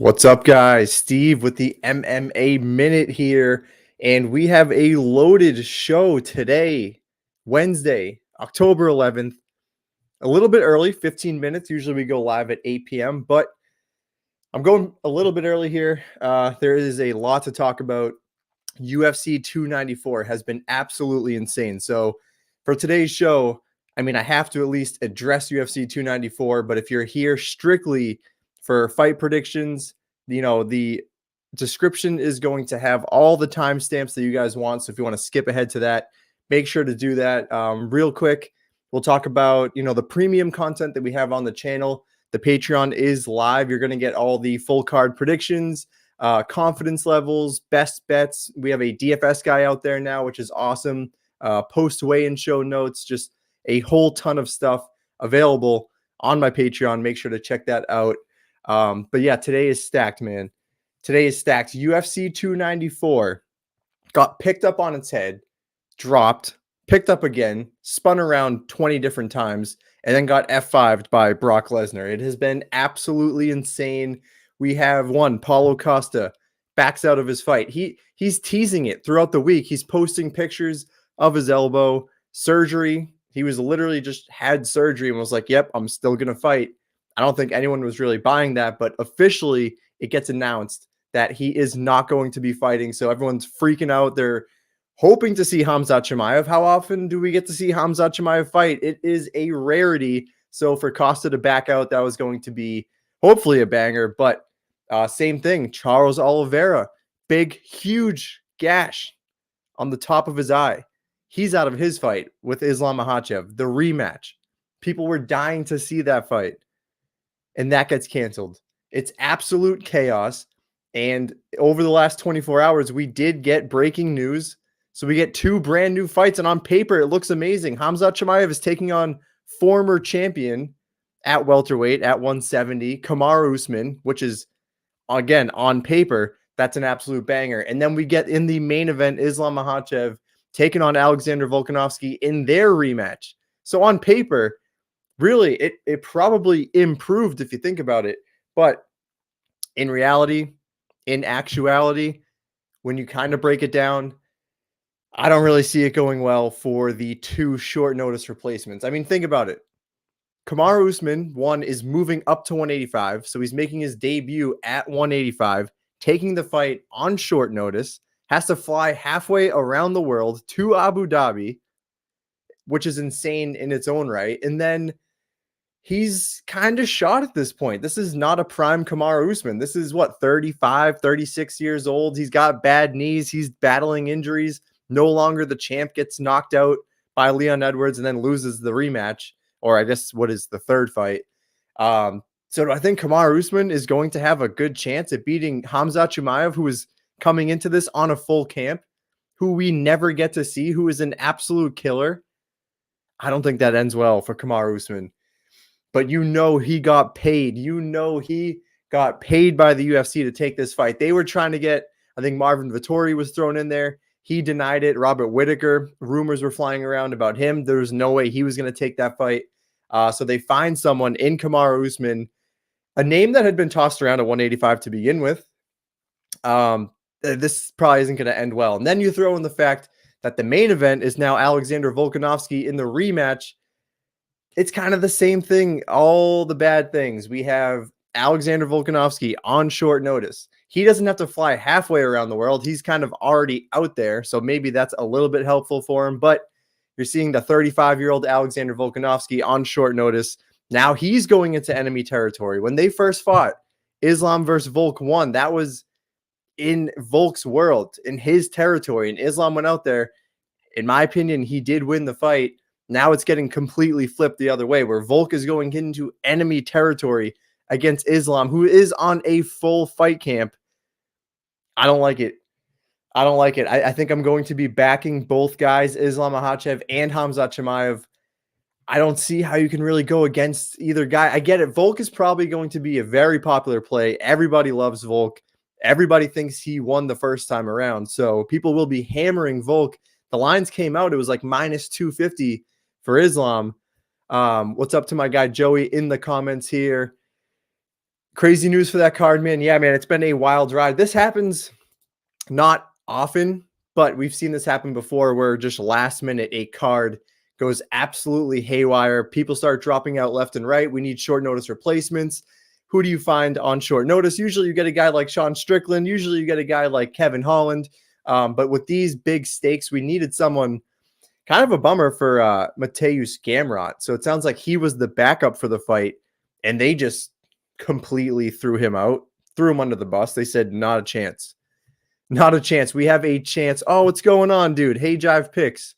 What's up, guys? Steve with the MMA Minute here, and we have a loaded show today, Wednesday, October 11th. A little bit early, 15 minutes. Usually we go live at 8 p.m., but I'm going a little bit early here. There is a lot to talk about. UFC 294 has been absolutely insane. So for today's show, I have to at least address UFC 294, but if you're here strictly for fight predictions, the description is going to have all the timestamps that you guys want. So if you want to skip ahead to that, make sure to do that. Real quick, we'll talk about, the premium content that we have on the channel. The Patreon is live. You're going to get all the full card predictions, confidence levels, best bets. We have a DFS guy out there now, which is awesome. Post weigh-in show notes, just a whole ton of stuff available on my Patreon. Make sure to check that out. But yeah, today is stacked, man. Today is stacked. UFC 294 got picked up on its head, dropped, picked up again, spun around 20 different times, and then got F5'd by Brock Lesnar. It has been absolutely insane. We have Paulo Costa backs out of his fight. He's teasing it throughout the week. He's posting pictures of his elbow, surgery. He was literally just had surgery and was like, yep, I'm still going to fight. I don't think anyone was really buying that, but officially it gets announced that he is not going to be fighting. So everyone's freaking out. They're hoping to see Khamzat Chimaev. How often do we get to see Khamzat Chimaev fight? It is a rarity. So for Costa to back out, that was going to be hopefully a banger. But same thing, Charles Oliveira, big, huge gash on the top of his eye. He's out of his fight with Islam Makhachev, the rematch. People were dying to see that fight. And that gets canceled. It's absolute chaos. And over the last 24 hours, we did get breaking news. So we get two brand new fights. And on paper, it looks amazing. Khamzat Chimaev is taking on former champion at welterweight at 170, Kamaru Usman, which is, again, on paper, that's an absolute banger. And then we get in the main event, Islam Makhachev taking on Alexander Volkanovski in their rematch. So on paper, really, it probably improved if you think about it. But in reality, in actuality, when you kind of break it down, I don't really see it going well for the two short notice replacements. Think about it. Kamaru Usman, is moving up to 185. So he's making his debut at 185, taking the fight on short notice, has to fly halfway around the world to Abu Dhabi, which is insane in its own right. And then he's kind of shot at this point. This is not a prime Kamaru Usman. This is 35, 36 years old. He's got bad knees. He's battling injuries. No longer the champ, gets knocked out by Leon Edwards and then loses the rematch, or I guess what is the third fight. So I think Kamaru Usman is going to have a good chance at beating Khamzat Chimaev, who is coming into this on a full camp, who we never get to see, who is an absolute killer. I don't think that ends well for Kamaru Usman. But he got paid. He got paid by the UFC to take this fight. They were trying to get, I think Marvin Vettori was thrown in there. He denied it. Robert Whittaker, rumors were flying around about him. There was no way he was going to take that fight. So they find someone in Kamaru Usman, a name that had been tossed around at 185 to begin with. This probably isn't going to end well. And then you throw in the fact that the main event is now Alexander Volkanovski in the rematch. It's kind of the same thing, all the bad things. We have Alexander Volkanovski on short notice. He doesn't have to fly halfway around the world. He's kind of already out there, so maybe that's a little bit helpful for him. But you're seeing the 35-year-old Alexander Volkanovski on short notice. Now he's going into enemy territory. When they first fought, Islam versus Volk won. That was in Volk's world, in his territory, and Islam went out there. In my opinion, he did win the fight. Now it's getting completely flipped the other way, where Volk is going into enemy territory against Islam, who is on a full fight camp. I don't like it. I think I'm going to be backing both guys, Islam Makhachev and Khamzat Chimaev. I don't see how you can really go against either guy. I get it. Volk is probably going to be a very popular play. Everybody loves Volk. Everybody thinks he won the first time around. So people will be hammering Volk. The lines came out. It was like minus 250 for Islam. What's up to my guy Joey in the comments here? Crazy news for that card, man. Yeah, man, it's been a wild ride. This happens not often, but we've seen this happen before where just last minute a card goes absolutely haywire. People start dropping out left and right. We need short notice replacements. Who do you find on short notice? Usually you get a guy like Sean Strickland. Usually you get a guy like Kevin Holland. But with these big stakes, we needed someone. Kind of a bummer for Mateusz Gamrot. So it sounds like he was the backup for the fight, and they just completely threw him out, threw him under the bus. They said, not a chance. Not a chance. We have a chance. Oh, what's going on, dude? Hey, Jive Picks.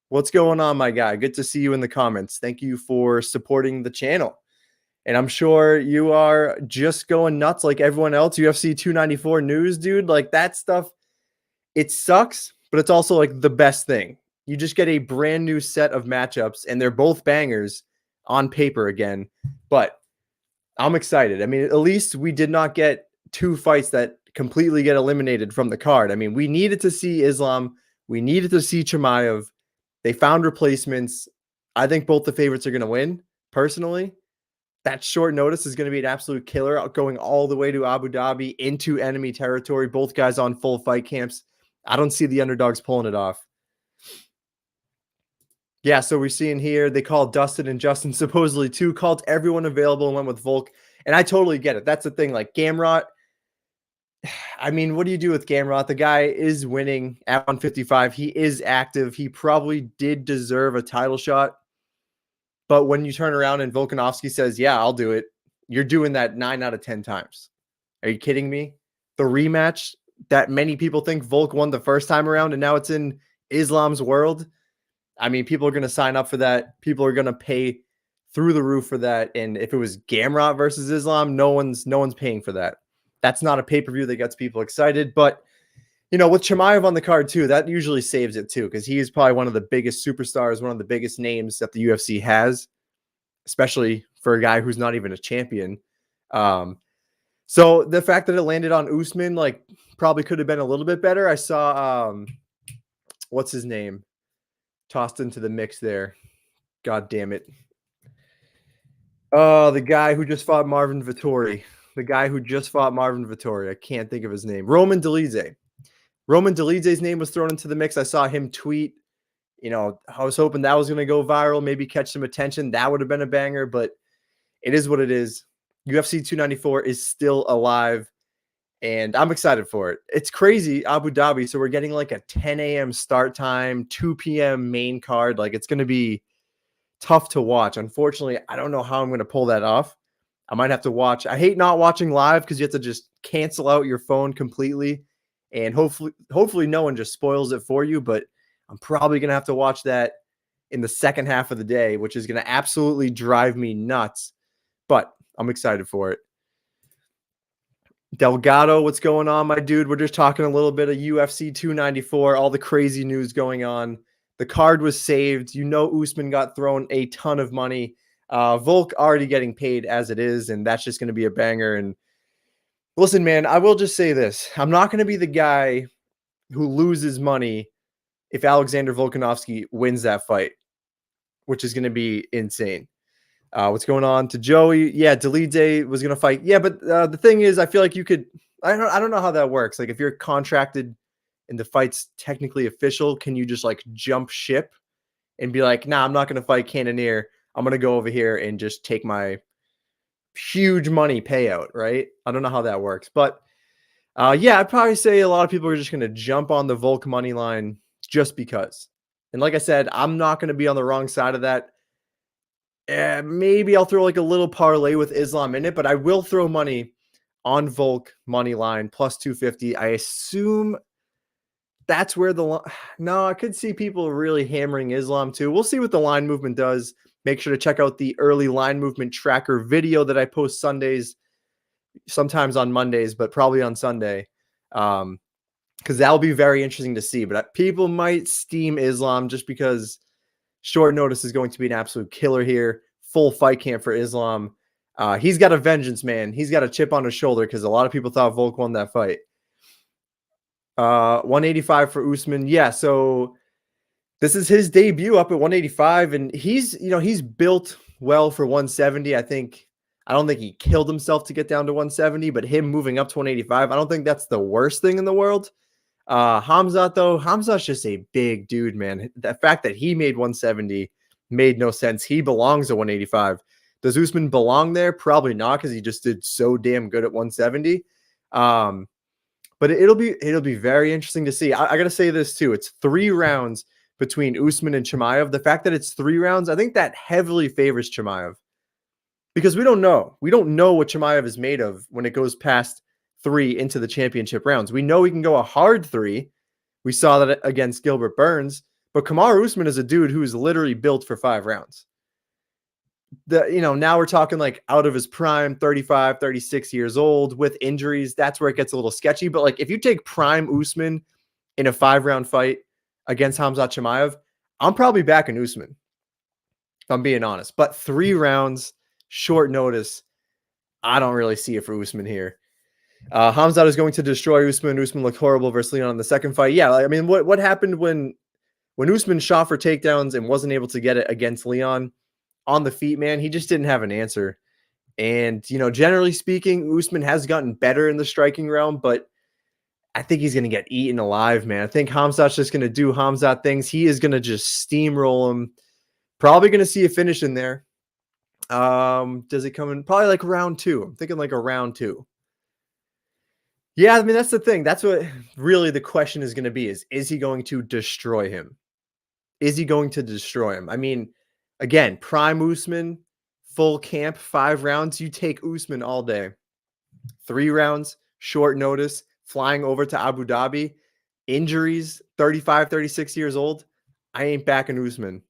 What's going on, my guy? Good to see you in the comments. Thank you for supporting the channel. And I'm sure you are just going nuts like everyone else. UFC 294 news, dude. Like that stuff, it sucks, but it's also like the best thing. You just get a brand new set of matchups, and they're both bangers on paper again. But I'm excited. I mean, at least we did not get two fights that completely get eliminated from the card. I mean, we needed to see Islam. We needed to see Chimaev. They found replacements. I think both the favorites are going to win, personally. That short notice is going to be an absolute killer, going all the way to Abu Dhabi into enemy territory. Both guys on full fight camps. I don't see the underdogs pulling it off. Yeah, so we're seeing here, they called Dustin and Justin supposedly too, called everyone available and went with Volk. And I totally get it. That's the thing. Like Gamrot, I mean, what do you do with Gamrot? The guy is winning at 155. He is active. He probably did deserve a title shot. But when you turn around and Volkanovski says, yeah, I'll do it, you're doing that 9 out of 10 times. Are you kidding me? The rematch that many people think Volk won the first time around, and now it's in Islam's world. I mean, people are going to sign up for that. People are going to pay through the roof for that. And if it was Gamrot versus Islam, no one's paying for that. That's not a pay-per-view that gets people excited. But, you know, with Chimaev on the card too, that usually saves it too, because he is probably one of the biggest superstars, one of the biggest names that the UFC has, especially for a guy who's not even a champion. So the fact that it landed on Usman, like, probably could have been a little bit better. I saw, what's his name? Tossed into the mix there. God damn it. Oh, the guy who just fought Marvin Vettori. I can't think of his name. Roman Dolidze. Roman Dolidze's name was thrown into the mix. I saw him tweet. You know, I was hoping that was going to go viral, maybe catch some attention. That would have been a banger, but it is what it is. UFC 294 is still alive, and I'm excited for it. It's crazy, Abu Dhabi. So we're getting like a 10 a.m. start time, 2 p.m. main card. Like, it's going to be tough to watch. Unfortunately, I don't know how I'm going to pull that off. I might have to watch. I hate not watching live because you have to just cancel out your phone completely, and hopefully no one just spoils it for you. But I'm probably going to have to watch that in the second half of the day, which is going to absolutely drive me nuts. But I'm excited for it. Delgado, what's going on, my dude? We're just talking a little bit of UFC 294, all the crazy news going on. The card was saved. You know, Usman got thrown a ton of money. Volk already getting paid as it is, and that's just going to be a banger. And listen, man, I will just say this. I'm not going to be the guy who loses money if Alexander Volkanovski wins that fight, which is going to be insane. What's going on to Joey? Yeah, Dolidze was going to fight. Yeah, but the thing is, I feel like you could – I don't know how that works. Like, if you're contracted and the fight's technically official, can you just, like, jump ship and be like, nah, I'm not going to fight Cannonier. I'm going to go over here and just take my huge money payout, right? I don't know how that works. But, yeah, I'd probably say a lot of people are just going to jump on the Volk money line just because. And like I said, I'm not going to be on the wrong side of that. Maybe I'll throw like a little parlay with Islam in it, but I will throw money on Volk money line plus 250. I assume that's where no, I could see people really hammering Islam too. We'll see what the line movement does. Make sure to check out the early line movement tracker video that I post Sundays, sometimes on Mondays, but probably on Sunday. Because that'll be very interesting to see. But people might steam Islam just because short notice is going to be an absolute killer here. Full fight camp for Islam. He's got a vengeance, man. He's got a chip on his shoulder because a lot of people thought Volk won that fight. 185 for Usman. Yeah, so this is his debut up at 185, and he's built well for 170. I think I don't think he killed himself to get down to 170, but him moving up to 185, I don't think that's the worst thing in the world. Khamzat, though, Khamzat's just a big dude, man. The fact that he made 170 made no sense. He belongs at 185. Does Usman belong there? Probably not, because he just did so damn good at 170. But it'll be very interesting to see. I got to say this too. It's 3 rounds between Usman and Chimaev. The fact that it's 3 rounds, I think that heavily favors Chimaev, because we don't know. We don't know what Chimaev is made of when it goes past 3 into the championship rounds. We know he can go a hard 3. We saw that against Gilbert Burns. But Kamaru Usman is a dude who is literally built for 5 rounds. Now we're talking like out of his prime, 35, 36 years old with injuries. That's where it gets a little sketchy. But like, if you take prime Usman in a 5-round fight against Khamzat Chimaev, I'm probably backing Usman, if I'm being honest. But 3 rounds, short notice, I don't really see it for Usman here. Khamzat is going to destroy Usman. Usman looked horrible versus Leon in the second fight. Yeah, I mean, what happened when Usman shot for takedowns and wasn't able to get it against Leon on the feet, man? He just didn't have an answer. And, generally speaking, Usman has gotten better in the striking realm, but I think he's going to get eaten alive, man. I think Khamzat's just going to do Khamzat things. He is going to just steamroll him. Probably going to see a finish in there. Does it come in? Probably like round 2. I'm thinking like a round 2. Yeah, I mean, that's the thing. That's what really the question is going to be is he going to destroy him? Is he going to destroy him? I mean, again, prime Usman, full camp, 5 rounds. You take Usman all day. 3 rounds, short notice, flying over to Abu Dhabi, injuries, 35, 36 years old. I ain't backing Usman.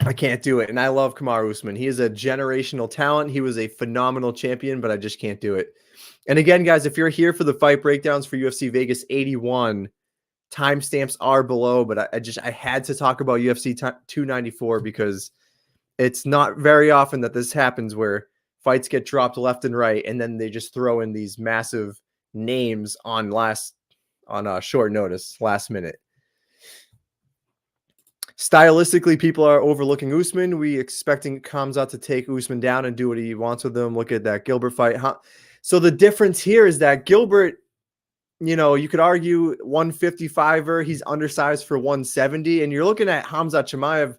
I can't do it. And I love Kamaru Usman. He is a generational talent. He was a phenomenal champion, but I just can't do it. And again, guys, if you're here for the fight breakdowns for UFC Vegas 81, timestamps are below, but I had to talk about UFC 294 because it's not very often that this happens where fights get dropped left and right, and then they just throw in these massive names on short notice, last minute. Stylistically, people are overlooking Usman. We expecting Khamzat to take Usman down and do what he wants with him. Look at that Gilbert fight. So the difference here is that Gilbert, you could argue 155er, he's undersized for 170, and you're looking at Khamzat Chimaev,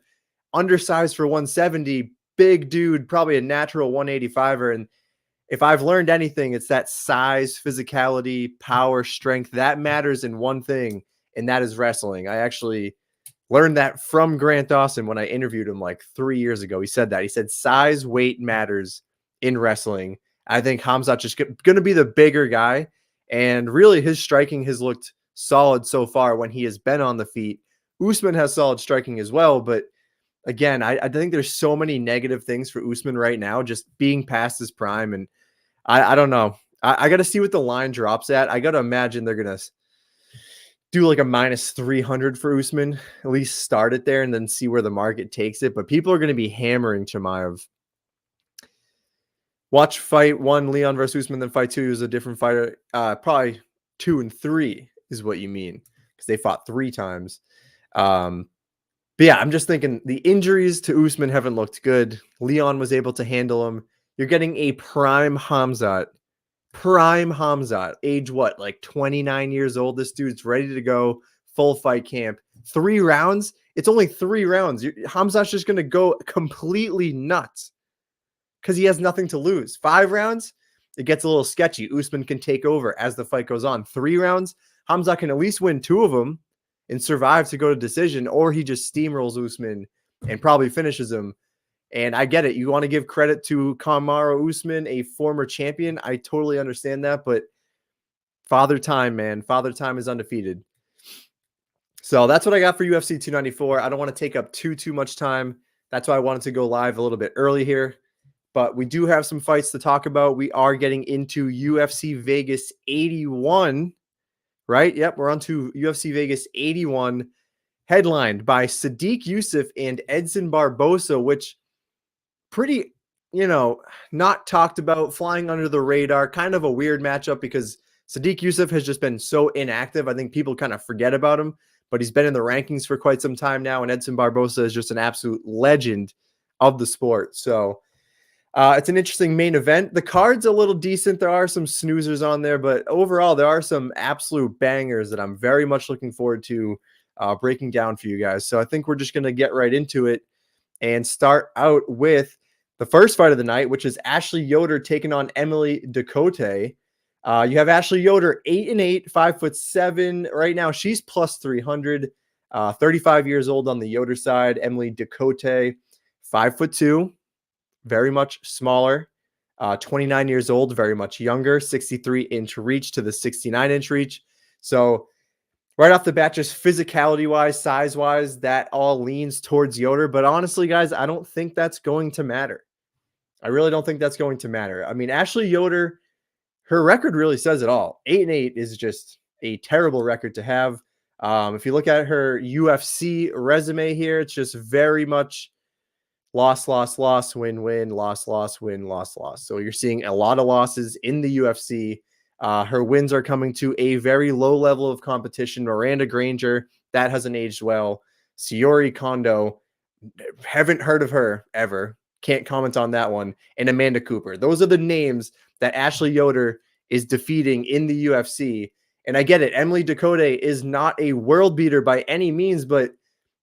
undersized for 170, big dude, probably a natural 185er. And if I've learned anything, it's that size, physicality, power, strength, that matters in one thing, and that is wrestling. I actually learned that from Grant Dawson when I interviewed him like 3 years ago. He said that. He said size, weight matters in wrestling. I think Khamzat's just going to be the bigger guy. And really, his striking has looked solid so far when he has been on the feet. Usman has solid striking as well. But again, I think there's so many negative things for Usman right now, just being past his prime. And I don't know. I got to see what the line drops at. I got to imagine they're going to do like a -300 for Usman, at least start it there and then see where the market takes it. But people are going to be hammering Chimaev. Watch fight 1, Leon versus Usman, then fight 2 is a different fighter. Probably 2 and 3 is what you mean, because they fought 3 times. But yeah, I'm just thinking the injuries to Usman haven't looked good. Leon was able to handle him. You're getting a prime Khamzat. Age what? Like 29 years old. This dude's ready to go. Full fight camp. 3 rounds. It's only 3 rounds. Khamzat's just going to go completely nuts because he has nothing to lose. 5 rounds, it gets a little sketchy. Usman can take over as the fight goes on. 3 rounds, Khamzat can at least win 2 of them and survive to go to decision, or he just steamrolls Usman and probably finishes him. And I get it. You want to give credit to Kamaru Usman, a former champion. I totally understand that, but Father Time, man. Father Time is undefeated. So that's what I got for UFC 294. I don't want to take up too much time. That's why I wanted to go live a little bit early here. But we do have some fights to talk about. We are getting into UFC Vegas 81, right? Yep, we're on to UFC Vegas 81, headlined by Sodiq Yusuff and Edson Barboza, which pretty, not talked about, flying under the radar, kind of a weird matchup because Sodiq Yusuff has just been so inactive. I think people kind of forget about him, but he's been in the rankings for quite some time now, and Edson Barboza is just an absolute legend of the sport. So It's an interesting main event. The card's a little decent. There are some snoozers on there, but overall, there are some absolute bangers that I'm very much looking forward to breaking down for you guys. So I think we're just going to get right into it and start out with the first fight of the night, which is Ashley Yoder taking on Emily Ducote. You have Ashley Yoder 8-8, 5'7" right now. She's plus 300, 35 years old on the Yoder side. Emily Ducote, 5'2", very much smaller. 29 years old, very much younger. 63-inch reach to the 69-inch reach. So right off the bat, just physicality-wise, size-wise, that all leans towards Yoder. But honestly, guys, I don't think that's going to matter. I really don't think that's going to matter. I mean, Ashley Yoder, her record really says it all. 8-8 is just a terrible record to have. If you look at her UFC resume here, it's just very much loss, loss, loss, win, win, loss, loss, win, loss, loss. So you're seeing a lot of losses in the UFC. Her wins are coming to a very low level of competition. Miranda Granger, that hasn't aged well. Siori Kondo, haven't heard of her ever. Can't comment on that one. And Amanda Cooper. Those are the names that Ashley Yoder is defeating in the UFC. And I get it. Emily Ducote is not a world beater by any means, but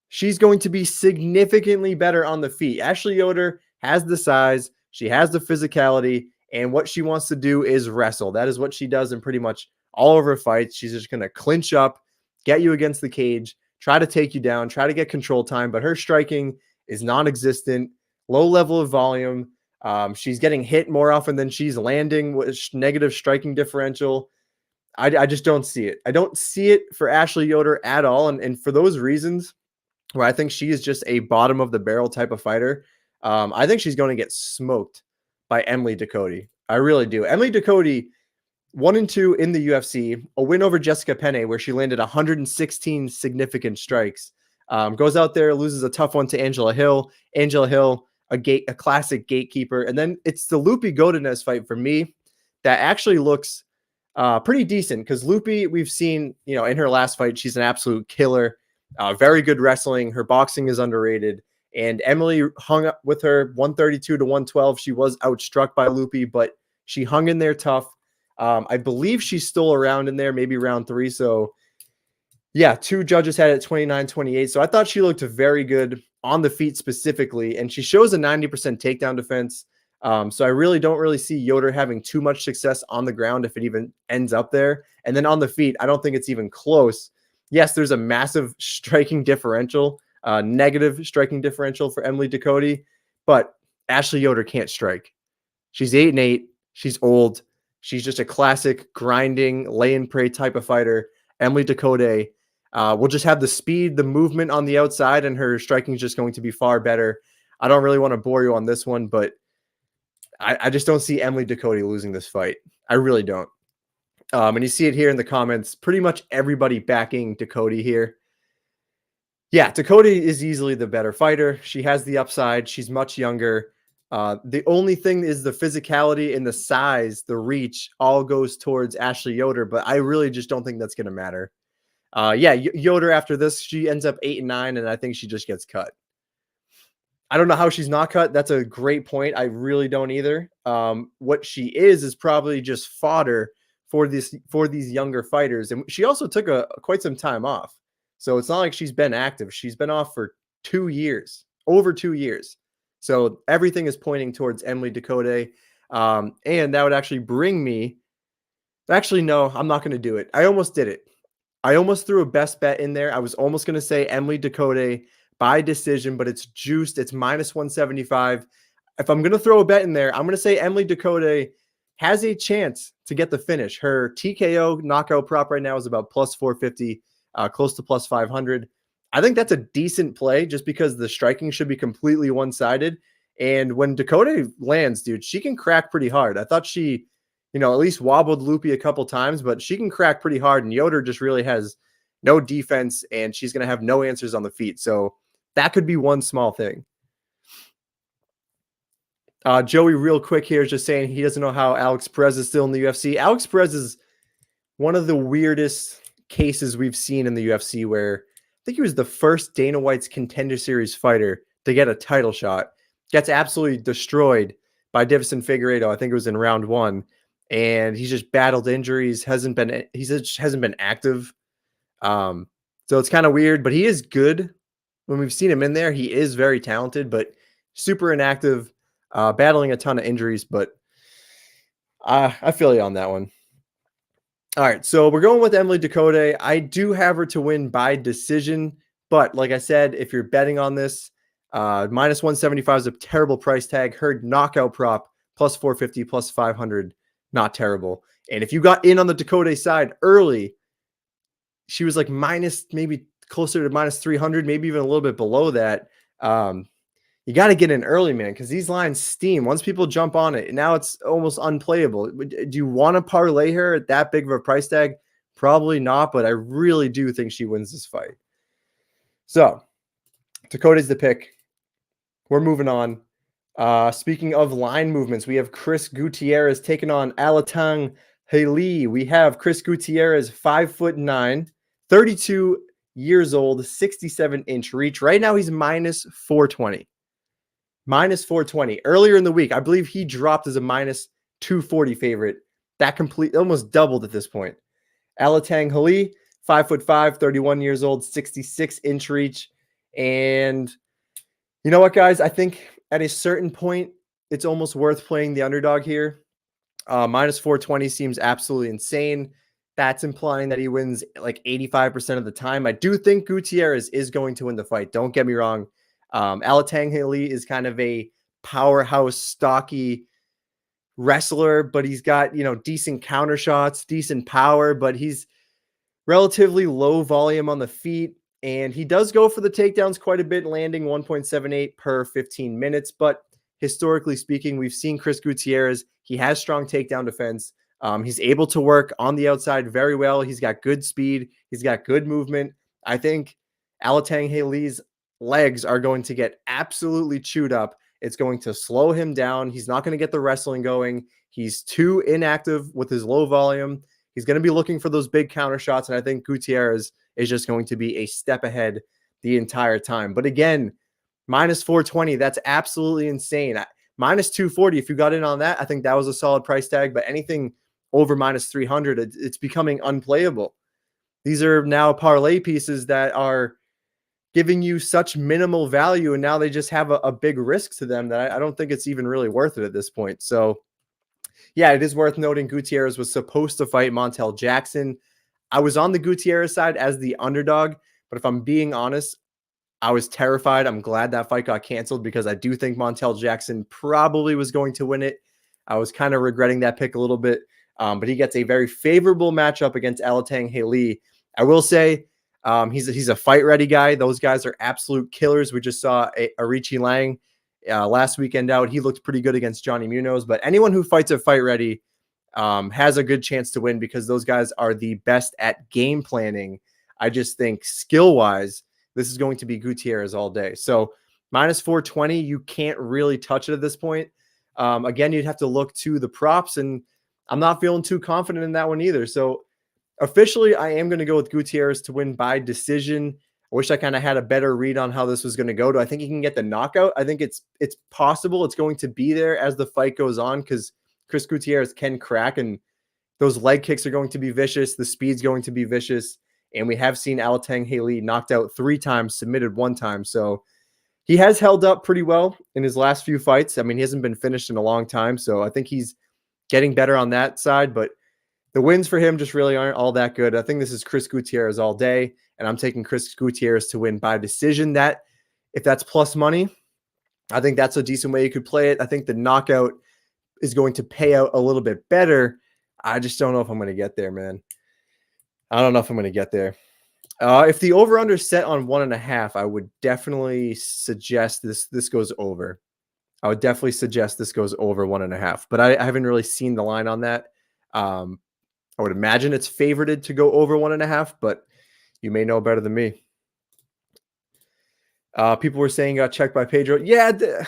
she's going to be significantly better on the feet. Ashley Yoder has the size. She has the physicality. And what she wants to do is wrestle. That is what she does in pretty much all of her fights. She's just going to clinch up, get you against the cage, try to take you down, try to get control time. But her striking is non-existent, low level of volume. She's getting hit more often than she's landing with negative striking differential. I just don't see it. I don't see it for Ashley Yoder at all. And for those reasons, where I think she is just a bottom of the barrel type of fighter, I think she's going to get smoked by Emily Ducote. I really do. Emily Ducote, 1-2 in the UFC, a win over Jessica Penne, where she landed 116 significant strikes. Goes out there, loses a tough one to Angela Hill. Angela Hill, a classic gatekeeper. And then it's the Lupi Godinez fight for me that actually looks pretty decent, because Lupi, we've seen, in her last fight, she's an absolute killer. Very good wrestling. Her boxing is underrated. And Emily hung up with her 132 to 112. She was outstruck by Lupi, but she hung in there tough. I believe she's still around in there, maybe round 3. So, yeah, 2 judges had it 29-28. So I thought she looked very good on the feet specifically. And she shows a 90% takedown defense. So I really don't see Yoder having too much success on the ground if it even ends up there. And then on the feet, I don't think it's even close. Yes, there's a massive striking differential, negative striking differential for Emily Ducote, but Ashley Yoder can't strike. She's 8-8. She's old. She's just a classic grinding, lay and pray type of fighter. Emily Ducote will just have the speed, the movement on the outside, and her striking is just going to be far better. I don't really want to bore you on this one, but I just don't see Emily Ducote losing this fight. I really don't. And you see it here in the comments, pretty much everybody backing Ducote here. Yeah, Ducote is easily the better fighter. She has the upside. She's much younger. The only thing is the physicality and the size, the reach, all goes towards Ashley Yoder, but I really just don't think that's going to matter. Yoder after this, she ends up 8-9, and I think she just gets cut. I don't know how she's not cut. That's a great point. I really don't either. What she is probably just fodder for these younger fighters. And she also took quite some time off. So it's not like she's been active. She's been off for 2 years, over 2 years. So everything is pointing towards Emily Ducote. And that would actually bring me. Actually, no, I'm not going to do it. I almost did it. I almost threw a best bet in there. I was almost going to say Emily Ducote by decision, but it's juiced. It's minus 175. If I'm going to throw a bet in there, I'm going to say Emily Ducote has a chance to get the finish. Her TKO knockout prop right now is about plus 450, close to plus 500. I think that's a decent play just because the striking should be completely one-sided. And when Ducote lands, dude, she can crack pretty hard. I thought she, at least wobbled Lupi a couple times, but she can crack pretty hard. And Yoder just really has no defense, and she's going to have no answers on the feet. So that could be one small thing. Joey, real quick here, is just saying he doesn't know how Alex Perez is still in the UFC. Alex Perez is one of the weirdest cases we've seen in the UFC, where I think he was the first Dana White's Contender Series fighter to get a title shot, gets absolutely destroyed by Davison Figueiredo. I think it was in round 1, and he's just battled injuries. He just hasn't been active. So it's kind of weird, but he is good. When we've seen him in there, he is very talented, but super inactive, battling a ton of injuries. But I feel you on that one. All right, so we're going with Emily Ducote. I do have her to win by decision, but like I said, if you're betting on this, minus 175 is a terrible price tag. Her knockout prop plus 450, plus 500, not terrible. And if you got in on the Ducote side early, she was like minus, maybe closer to minus 300, maybe even a little bit below that. You got to get in early, man, because these lines steam. Once people jump on it, now it's almost unplayable. Do you want to parlay her at that big of a price tag? Probably not, but I really do think she wins this fight. So, Ducote's the pick. We're moving on. Speaking of line movements, we have Chris Gutierrez taking on Alatangheili. We have Chris Gutierrez, 5'9", 32 years old, 67-inch reach. Right now, he's minus 420. Minus 420. Earlier in the week, I believe he dropped as a minus 240 favorite. That almost doubled at this point. Alatangheili, 5'5", 31 years old, 66-inch reach. And you know what, guys? I think at a certain point, it's almost worth playing the underdog here. Minus 420 seems absolutely insane. That's implying that he wins like 85% of the time. I do think Gutierrez is going to win the fight. Don't get me wrong. Alatangheili is kind of a powerhouse, stocky wrestler, but he's got, decent counter shots, decent power, but he's relatively low volume on the feet. And he does go for the takedowns quite a bit, landing 1.78 per 15 minutes. But historically speaking, we've seen Chris Gutierrez. He has strong takedown defense. He's able to work on the outside very well. He's got good speed. He's got good movement. I think Alatangheili's legs are going to get absolutely chewed up. It's going to slow him down. He's not going to get the wrestling going. He's too inactive with his low volume. He's going to be looking for those big counter shots, and I think Gutierrez is just going to be a step ahead the entire time. But again, minus 420, that's absolutely insane. Minus 240, if you got in on that, I think that was a solid price tag, but anything over minus 300, it's becoming unplayable. These are now parlay pieces that are giving you such minimal value, and now they just have a big risk to them that I don't think it's even really worth it at this point. So, yeah, it is worth noting Gutierrez was supposed to fight Montel Jackson. I was on the Gutierrez side as the underdog, but if I'm being honest, I was terrified. I'm glad that fight got canceled because I do think Montel Jackson probably was going to win it. I was kind of regretting that pick a little bit, but he gets a very favorable matchup against Alatangheili. I will say he's a fight-ready guy. Those guys are absolute killers. We just saw Arichi Lang last weekend out. He looked pretty good against Johnny Munoz, but anyone who fights at fight-ready has a good chance to win because those guys are the best at game planning. I just think skill-wise, this is going to be Gutierrez all day. So minus 420, you can't really touch it at this point. Again, you'd have to look to the props, and I'm not feeling too confident in that one either. So officially, I am going to go with Gutierrez to win by decision. I wish I kind of had a better read on how this was going to go. Do I think he can get the knockout? I think it's possible. It's going to be there as the fight goes on because Chris Gutierrez can crack, and those leg kicks are going to be vicious. The speed's going to be vicious. And we have seen Alatangheili knocked out 3 times, submitted 1 time. So he has held up pretty well in his last few fights. I mean, he hasn't been finished in a long time. So I think he's getting better on that side. But the wins for him just really aren't all that good. I think this is Chris Gutierrez all day. And I'm taking Chris Gutierrez to win by decision. That, if that's plus money, I think that's a decent way you could play it. I think the knockout is going to pay out a little bit better. I just don't know if I'm going to get there, man. I don't know if I'm going to get there. If the over-under set on 1.5, I would definitely suggest this goes over. I would definitely suggest this goes over 1.5. But I haven't really seen the line on that. I would imagine it's favorited to go over 1.5, but you may know better than me. People were saying got checked by Pedro. Yeah, this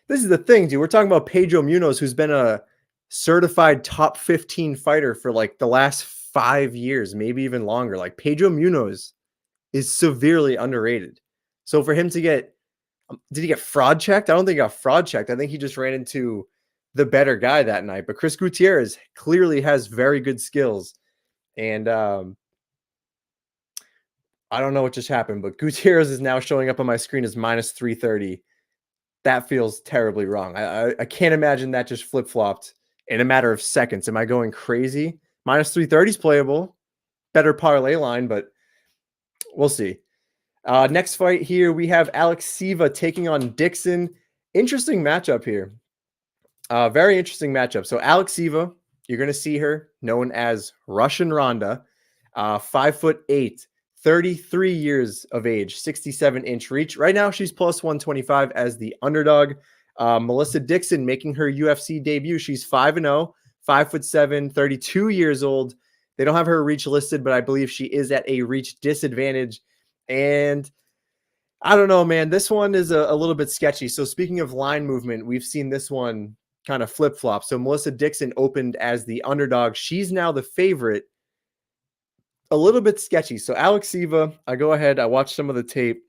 is the thing, dude. We're talking about Pedro Munoz, who's been a certified top 15 fighter for like the last 5 years, maybe even longer. Like Pedro Munoz is severely underrated. So for him to get, did he get fraud checked? I don't think he got fraud checked. I think he just ran into the better guy that night. But Chris Gutierrez clearly has very good skills. And I don't know what just happened, but Gutierrez is now showing up on my screen as minus 330. That feels terribly wrong. I can't imagine that just flip-flopped in a matter of seconds. Am I going crazy? Minus 330 is playable. Better parlay line, but we'll see. Next fight here, we have Alekseeva taking on Dixon. Interesting matchup here. Very interesting matchup. So Alekseeva, you're going to see her known as Russian Ronda, 5'8", 33 years of age, 67-inch reach. Right now, she's plus 125 as the underdog. Melissa Dixon making her UFC debut. She's 5-0, 5'7", 32 years old. They don't have her reach listed, but I believe she is at a reach disadvantage. And I don't know, man. This one is a little bit sketchy. So speaking of line movement, we've seen this one kind of flip-flop. So Melissa Dixon opened as the underdog. She's now the favorite. A little bit sketchy. So Alekseeva, I go ahead. I watch some of the tape.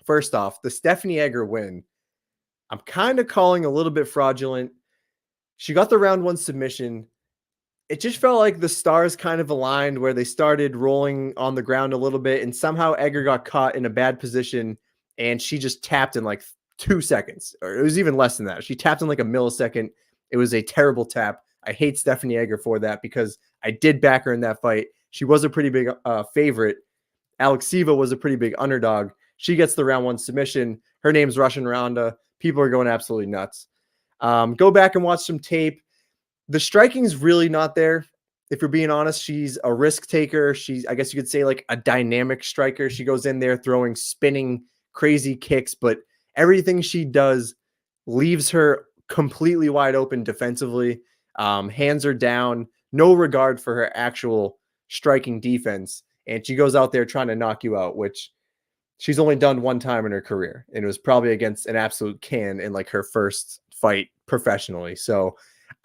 First off, the Stephanie Egger win, I'm kind of calling a little bit fraudulent. She got the round 1 submission. It just felt like the stars kind of aligned where they started rolling on the ground a little bit, and somehow Egger got caught in a bad position, and she just tapped in like 2 seconds, or it was even less than that. She tapped in like a millisecond. It was a terrible tap. I hate Stephanie Egger for that because I did back her in that fight. She was a pretty big favorite. Alekseeva was a pretty big underdog. She gets the round 1 submission. Her name's Russian Ronda. People are going absolutely nuts. Go back and watch some tape. The striking's really not there. If you're being honest, she's a risk taker. She's, I guess you could say, like a dynamic striker. She goes in there throwing spinning, crazy kicks, but everything she does leaves her completely wide open defensively. Hands are down, no regard for her actual striking defense. And she goes out there trying to knock you out, which she's only done one time in her career. And it was probably against an absolute can in like her first fight professionally. So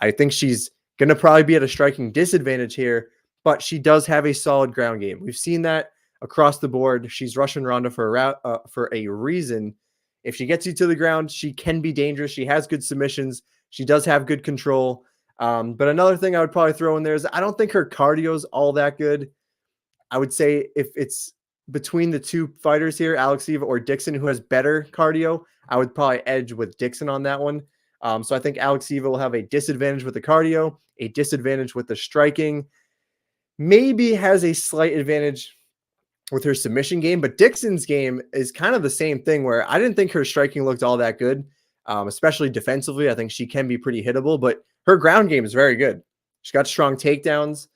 I think she's going to probably be at a striking disadvantage here, but she does have a solid ground game. We've seen that across the board. She's Russian Ronda for a reason. If she gets you to the ground, she can be dangerous. She has good submissions. She does have good control. But another thing I would probably throw in there is I don't think her cardio is all that good. I would say if it's between the two fighters here, Alekseeva or Dixon, who has better cardio, I would probably edge with Dixon on that one. So I think Alekseeva will have a disadvantage with the cardio, a disadvantage with the striking, maybe has a slight advantage with her submission game, but Dixon's game is kind of the same thing where I didn't think her striking looked all that good, especially defensively. I think she can be pretty hittable, but her ground game is very good. She's got strong takedowns.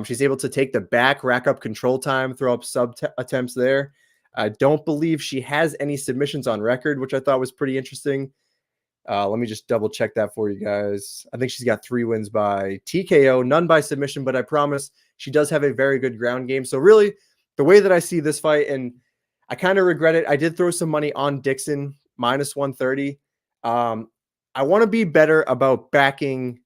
She's able to take the back, rack up control time, throw up sub attempts there. I don't believe she has any submissions on record, which I thought was pretty interesting. Let me just double check that for you guys. I think she's got 3 wins by TKO, none by submission, but I promise she does have a very good ground game. So really, the way that I see this fight, and I kind of regret it, I did throw some money on Dixon, minus 130. I want to be better about backing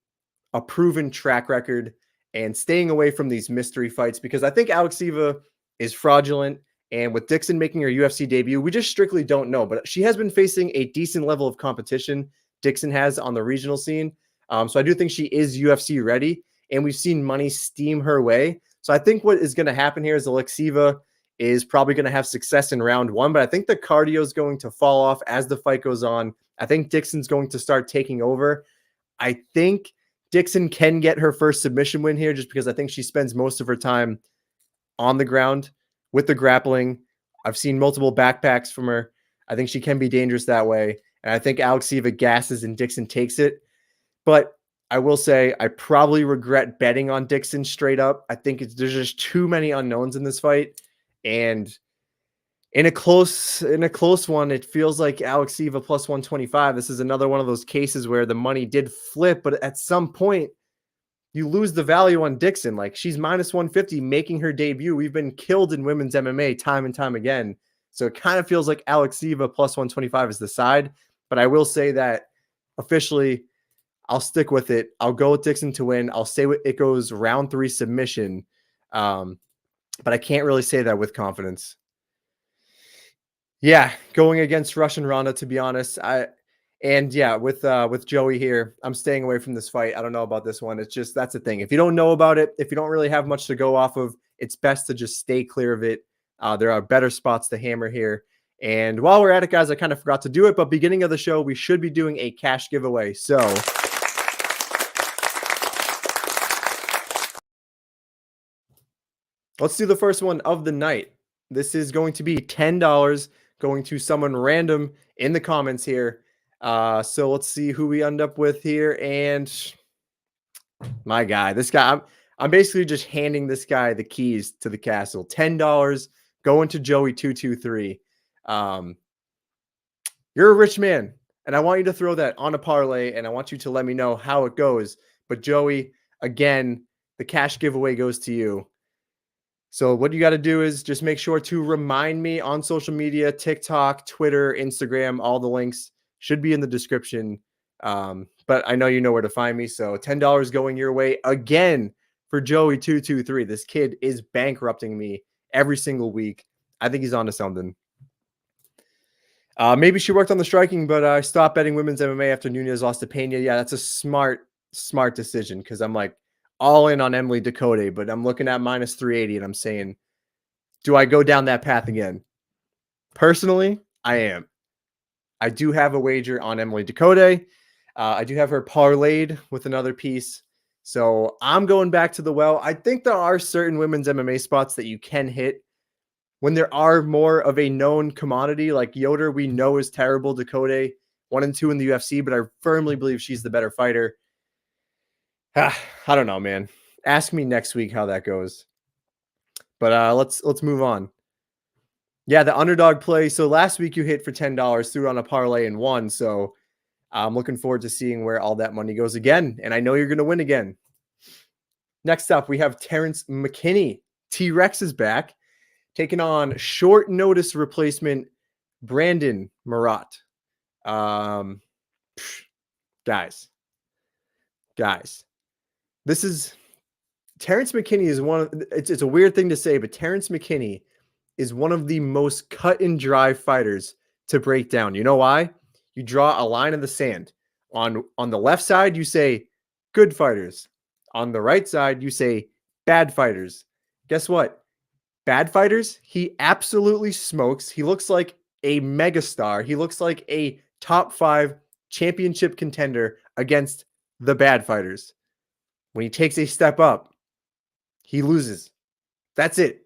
a proven track record and staying away from these mystery fights because I think Alekseeva is fraudulent. And with Dixon making her UFC debut, we just strictly don't know. But she has been facing a decent level of competition, Dixon has on the regional scene. So I do think she is UFC ready, and we've seen money steam her way. So I think what is going to happen here is Alekseeva is probably going to have success in round 1, but I think the cardio is going to fall off as the fight goes on. I think Dixon's going to start taking over. I think Dixon can get her first submission win here just because I think she spends most of her time on the ground with the grappling. I've seen multiple backpacks from her. I think she can be dangerous that way. And I think Alekseeva gasses and Dixon takes it. But I will say I probably regret betting on Dixon straight up. I think there's just too many unknowns in this fight. And in a close one, it feels like Alekseeva plus 125. This is another one of those cases where the money did flip, but at some point, you lose the value on Dixon. Like, she's minus 150 making her debut. We've been killed in women's MMA time and time again. So it kind of feels like Alekseeva plus 125 is the side. But I will say that officially, I'll stick with it. I'll go with Dixon to win. I'll say it goes round 3 submission. But I can't really say that with confidence. Yeah, going against Russian Ronda, to be honest. And yeah, with Joey here, I'm staying away from this fight. I don't know about this one. It's just that's the thing. If you don't know about it, if you don't really have much to go off of, it's best to just stay clear of it. There are better spots to hammer here. And while we're at it, guys, I kind of forgot to do it, but beginning of the show, we should be doing a cash giveaway. So let's do the first one of the night. This is going to be $10 going to someone random in the comments here. So let's see who we end up with here. And my guy, this guy, I'm basically just handing this guy the keys to the castle. $10 going to Joey223. You're a rich man, and I want you to throw that on a parlay, and I want you to let me know how it goes. But Joey, again, the cash giveaway goes to you. So what you got to do is just make sure to remind me on social media, TikTok, Twitter, Instagram, all the links should be in the description. But I know you know where to find me. So $10 going your way again for Joey223. This kid is bankrupting me every single week. I think he's onto something. Maybe she worked on the striking, but I stopped betting women's MMA after Nunes lost to Pena. Yeah, that's a smart decision because I'm like all in on Emily Ducote, but I'm looking at minus 380 and I'm saying, do I go down that path again? Personally, I am. I do have a wager on Emily Ducote. I do have her parlayed with another piece. So I'm going back to the well. I think there are certain women's MMA spots that you can hit when there are more of a known commodity. Like Yoder, we know is terrible. Ducote, 1 and 2 in the UFC, but I firmly believe she's the better fighter. I don't know, man. Ask me next week how that goes. But let's move on. Yeah, the underdog play. So last week you hit for $10, threw on a parlay and won. So I'm looking forward to seeing where all that money goes again. And I know you're going to win again. Next up, we have Terrence McKinney. T-Rex is back, taking on short notice replacement Brandon Marotte. Guys. This is Terrence McKinney is one of it's a weird thing to say, but Terrence McKinney is one of the most cut and dry fighters to break down. You know why? You draw a line in the sand. On the left side, you say good fighters. On the right side, you say bad fighters. Guess what? Bad fighters, he absolutely smokes. He looks like a megastar. He looks like a top 5 championship contender against the bad fighters. When he takes a step up, he loses. That's it.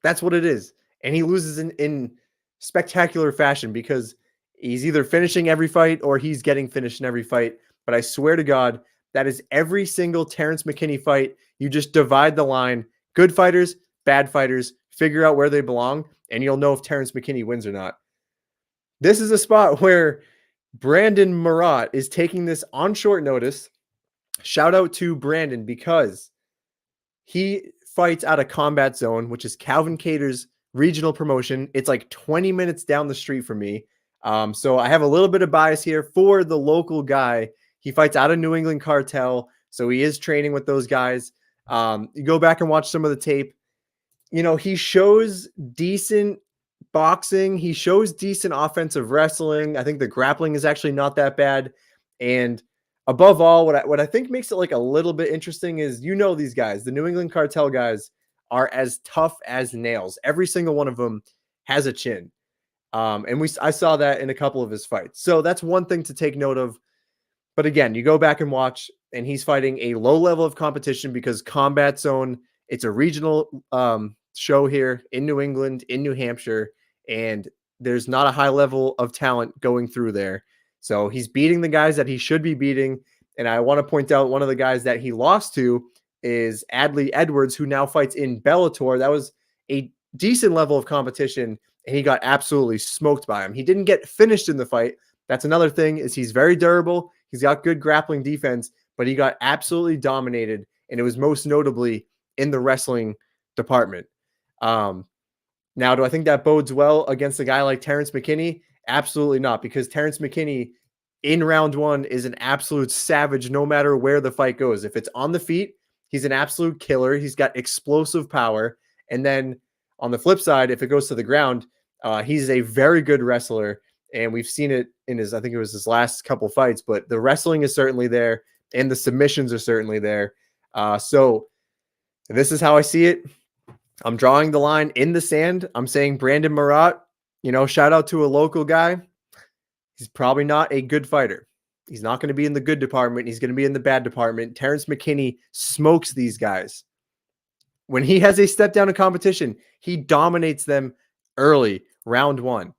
That's what it is. And he loses in spectacular fashion because he's either finishing every fight or he's getting finished in every fight. But I swear to God, that is every single Terrence McKinney fight. You just divide the line. Good fighters, bad fighters, figure out where they belong, and you'll know if Terrence McKinney wins or not. This is a spot where Brandon Marotte is taking this on short notice. Shout out to Brandon because he fights out of Combat Zone, which is Calvin Cater's regional promotion. It's like 20 minutes down the street from me. So I have a little bit of bias here for the local guy. He fights out of New England Cartel, so he is training with those guys. You go back and watch some of the tape. You know, he shows decent boxing. He shows decent offensive wrestling. I think the grappling is actually not that bad. And above all, what I think makes it like a little bit interesting is, you know, these guys, the New England Cartel guys, are as tough as nails. Every single one of them has a chin. And I saw that in a couple of his fights. So that's one thing to take note of. But again, you go back and watch, and he's fighting a low level of competition because Combat Zone, it's a regional show here in New England, in New Hampshire, and there's not a high level of talent going through there. So he's beating the guys that he should be beating. And I want to point out one of the guys that he lost to is Adley Edwards, who now fights in Bellator. That was a decent level of competition, and he got absolutely smoked by him. He didn't get finished in the fight. That's another thing, is he's very durable. He's got good grappling defense, but he got absolutely dominated, and it was most notably in the wrestling department. Now, do I think that bodes well against a guy like Terrence McKinney? Absolutely not, because Terrence McKinney in round 1 is an absolute savage no matter where the fight goes. If it's on the feet, he's an absolute killer. He's got explosive power. And then on the flip side, if it goes to the ground, he's a very good wrestler. and we've seen it in his, I think it was his last couple fights, but the wrestling is certainly there, and the submissions are certainly there. So this is how I see it. I'm drawing the line in the sand. I'm saying Brandon Marotte, shout out to a local guy. He's probably not a good fighter. He's not going to be in the good department. He's going to be in the bad department. Terrence McKinney smokes these guys. When he has a step down in competition, he dominates them early, round one.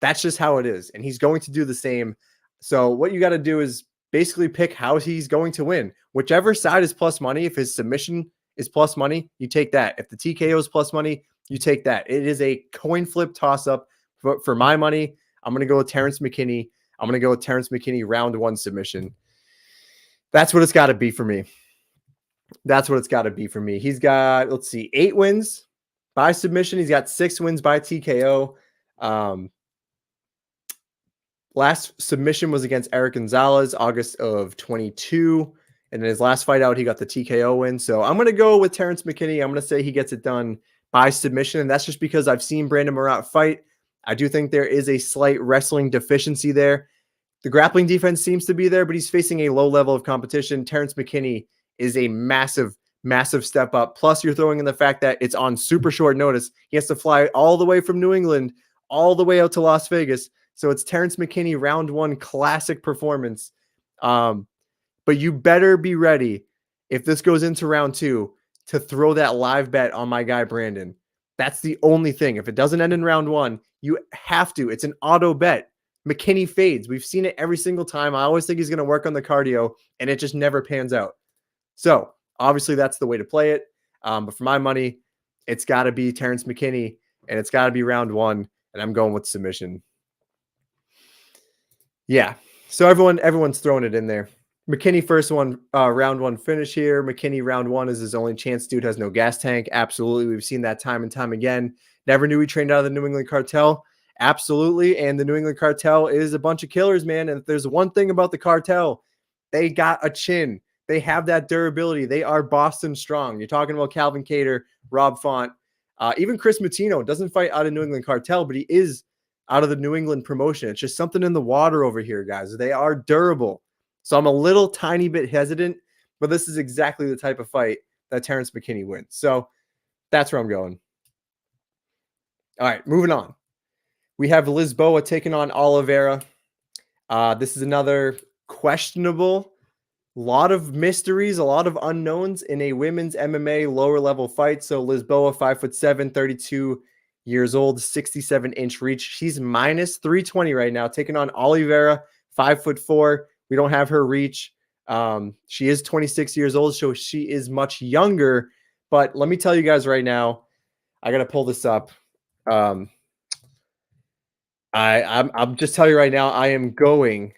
That's just how it is. And he's going to do the same. So what you got to do is basically pick how he's going to win. Whichever side is plus money, if his submission is plus money, you take that. If the TKO is plus money, you take that. It is a coin flip toss-up. For my money, I'm going to go with Terrence McKinney. I'm going to go with Terrence McKinney round one submission. That's what it's got to be for me. That's what it's got to be for me. He's got, let's see, 8 wins by submission. He's got 6 wins by TKO. Last submission was against Eric Gonzalez, August of 22. And in his last fight out, he got the TKO win. So I'm going to go with Terrence McKinney. I'm going to say he gets it done by submission. And that's just because I've seen Brandon Marotte fight. I do think there is a slight wrestling deficiency there. The grappling defense seems to be there, but he's facing a low level of competition. Terrence McKinney is a massive, massive step up. Plus, you're throwing in the fact that it's on super short notice. He has to fly all the way from New England, all the way out to Las Vegas. So it's Terrence McKinney round one classic performance. But you better be ready if this goes into round 2 to throw that live bet on my guy, Brandon. That's the only thing. If it doesn't end in round 1, you have to. It's an auto bet. McKinney fades. We've seen it every single time. I always think he's going to work on the cardio, and it just never pans out. So obviously that's the way to play it. But for my money, it's got to be Terrence McKinney, and it's got to be round 1, and I'm going with submission. Yeah. So everyone's throwing it in there. McKinney first one, round 1 finish here. McKinney round 1 is his only chance. Dude has no gas tank. Absolutely. We've seen that time and time again. Never knew he trained out of the New England Cartel. Absolutely. And the New England Cartel is a bunch of killers, man. And if there's one thing about the cartel, they got a chin. They have that durability. They are Boston strong. You're talking about Calvin Kattar, Rob Font, even Chris Matino doesn't fight out of New England Cartel, but he is out of the New England promotion. It's just something in the water over here, guys. They are durable. So I'm a little tiny bit hesitant, but this is exactly the type of fight that Terrence McKinney wins. So that's where I'm going. All right, moving on. We have Lisboa taking on Oliveira. This is another questionable, lot of mysteries, a lot of unknowns in a women's MMA lower level fight. So Lisboa, 5'7", 32 years old, 67-inch reach. She's minus 320 right now, taking on Oliveira, 5'4". We don't have her reach. She is 26 years old, so she is much younger. But let me tell you guys right now, I got to pull this up. I'm just telling you right now, I am going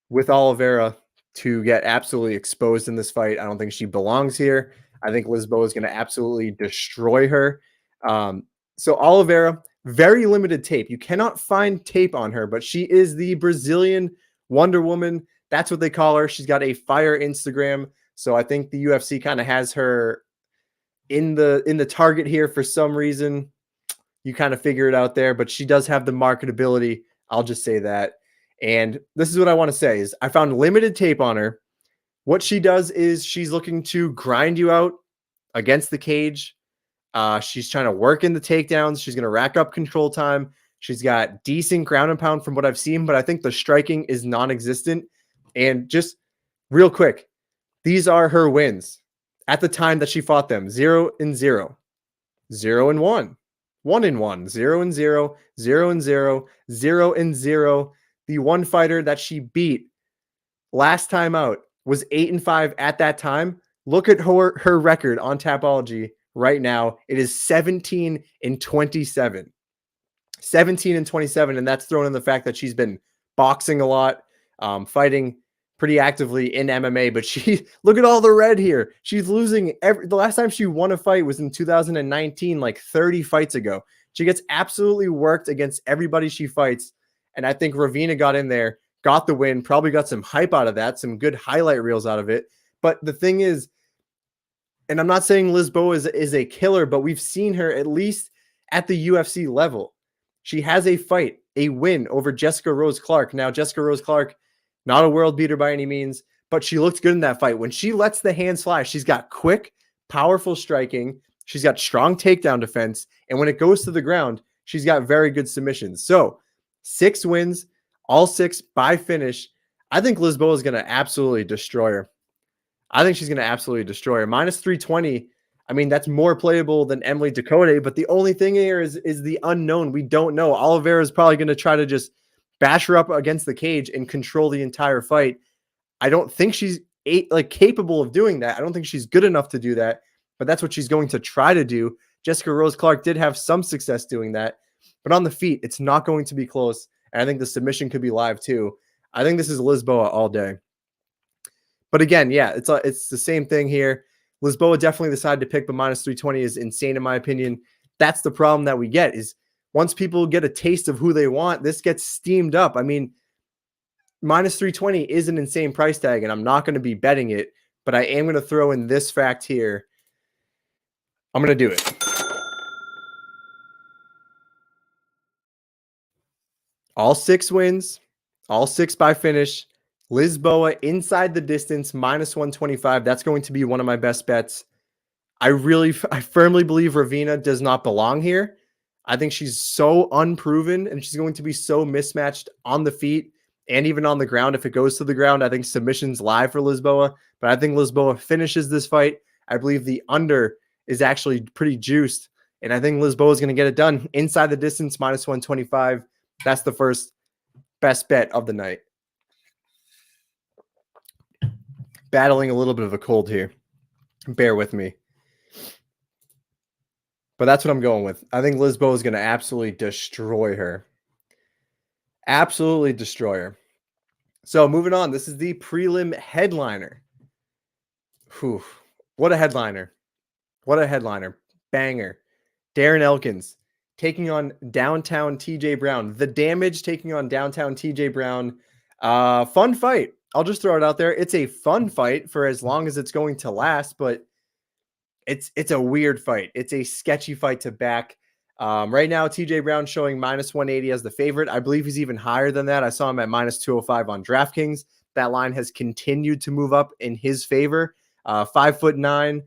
with Oliveira to get absolutely exposed in this fight. I don't think she belongs here. I think Lisboa is going to absolutely destroy her. So Oliveira, very limited tape. You cannot find tape on her, but she is the Brazilian Wonder Woman. That's what they call her. She's got a fire Instagram. So I think the UFC kind of has her in the target here for some reason. You kind of figure it out there, but she does have the marketability. I'll just say that. And this is what I want to say is I found limited tape on her. What she does is she's looking to grind you out against the cage. She's trying to work in the takedowns. She's going to rack up control time. She's got decent ground and pound from what I've seen, but I think the striking is non-existent. And just real quick, these are her wins at the time that she fought them: 0-0, 0-1, 1-1, 0-0, 0-0, 0-0. The one fighter that she beat last time out was 8-5 at that time. Look at her record on Tapology right now. It is 17-27. 17-27, and that's thrown in the fact that she's been boxing a lot, fighting pretty actively in MMA, but she look at all the red here. She's losing the last time she won a fight was in 2019, like 30 fights ago. She gets absolutely worked against everybody she fights. And I think Ravena got in there, got the win, probably got some hype out of that, some good highlight reels out of it. But the thing is, and I'm not saying Lisboa is a killer, but we've seen her at least at the UFC level. She has a fight a win over Jessica Rose Clark. Now, Jessica Rose Clark, not a world beater by any means, but she looked good in that fight. When she lets the hands fly, she's got quick, powerful striking. She's got strong takedown defense. And when it goes to the ground, she's got very good submissions. So 6 wins, all 6 by finish. I think Lisboa is going to absolutely destroy her. I think she's going to absolutely destroy her. Minus 320. I mean, that's more playable than Emily Ducote, but the only thing here is the unknown. We don't know. Oliveira is probably going to try to just bash her up against the cage and control the entire fight. I don't think she's capable of doing that. I don't think she's good enough to do that, but that's what she's going to try to do. Jessica Rose Clark did have some success doing that, but on the feet, it's not going to be close. And I think the submission could be live too. I think this is Lisboa all day. But again, yeah, it's the same thing here. Lisboa definitely decided to pick, but minus 320 is insane in my opinion. That's the problem that we get is once people get a taste of who they want, this gets steamed up. I mean, minus 320 is an insane price tag, and I'm not going to be betting it, but I am going to throw in this fact here. I'm going to do it. All 6 wins, all 6 by finish. Lisboa inside the distance, minus 125. That's going to be one of my best bets. I firmly believe Ravena does not belong here. I think she's so unproven, and she's going to be so mismatched on the feet and even on the ground. If it goes to the ground, I think submission's live for Lisboa, but I think Lisboa finishes this fight. I believe the under is actually pretty juiced, and I think Lisboa is going to get it done inside the distance, minus 125. That's the first best bet of the night. Battling a little bit of a cold here. Bear with me. But that's what I'm going with. I think Lisboa is going to absolutely destroy her. Absolutely destroy her. So moving on. This is the prelim headliner. Whew. What a headliner. What a headliner. Banger. Darren Elkins taking on downtown TJ Brown. The Damage taking on downtown TJ Brown. Fun fight. I'll just throw it out there. It's a fun fight for as long as it's going to last, but it's a weird fight. It's a sketchy fight to back. Right now, TJ Brown showing minus 180 as the favorite. I believe he's even higher than that. I saw him at minus 205 on DraftKings. That line has continued to move up in his favor. 5'9",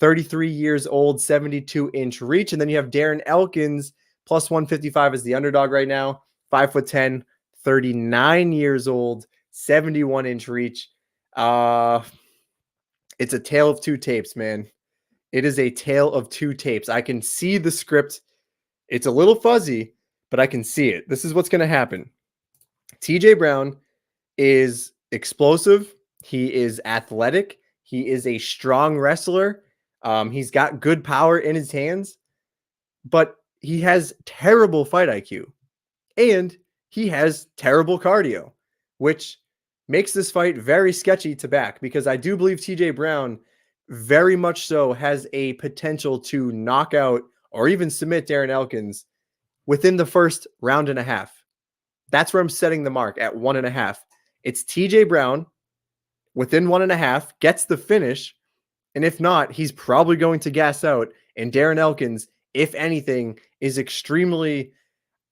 33 years old, 72-inch reach. And then you have Darren Elkins, plus 155 as the underdog right now. 5'10", 39 years old, 71-inch reach. It's a tale of two tapes, man. It is a tale of two tapes. I can see the script. It's a little fuzzy, but I can see it. This is what's going to happen. TJ Brown is explosive. He is athletic. He is a strong wrestler. He's got good power in his hands, but he has terrible fight IQ, and he has terrible cardio, which makes this fight very sketchy to back, because I do believe TJ Brown very much so has a potential to knock out or even submit Darren Elkins within the first round and a half. That's where I'm setting the mark at 1.5. It's TJ Brown within 1.5, gets the finish, and if not, he's probably going to gas out. And Darren Elkins, if anything, is extremely,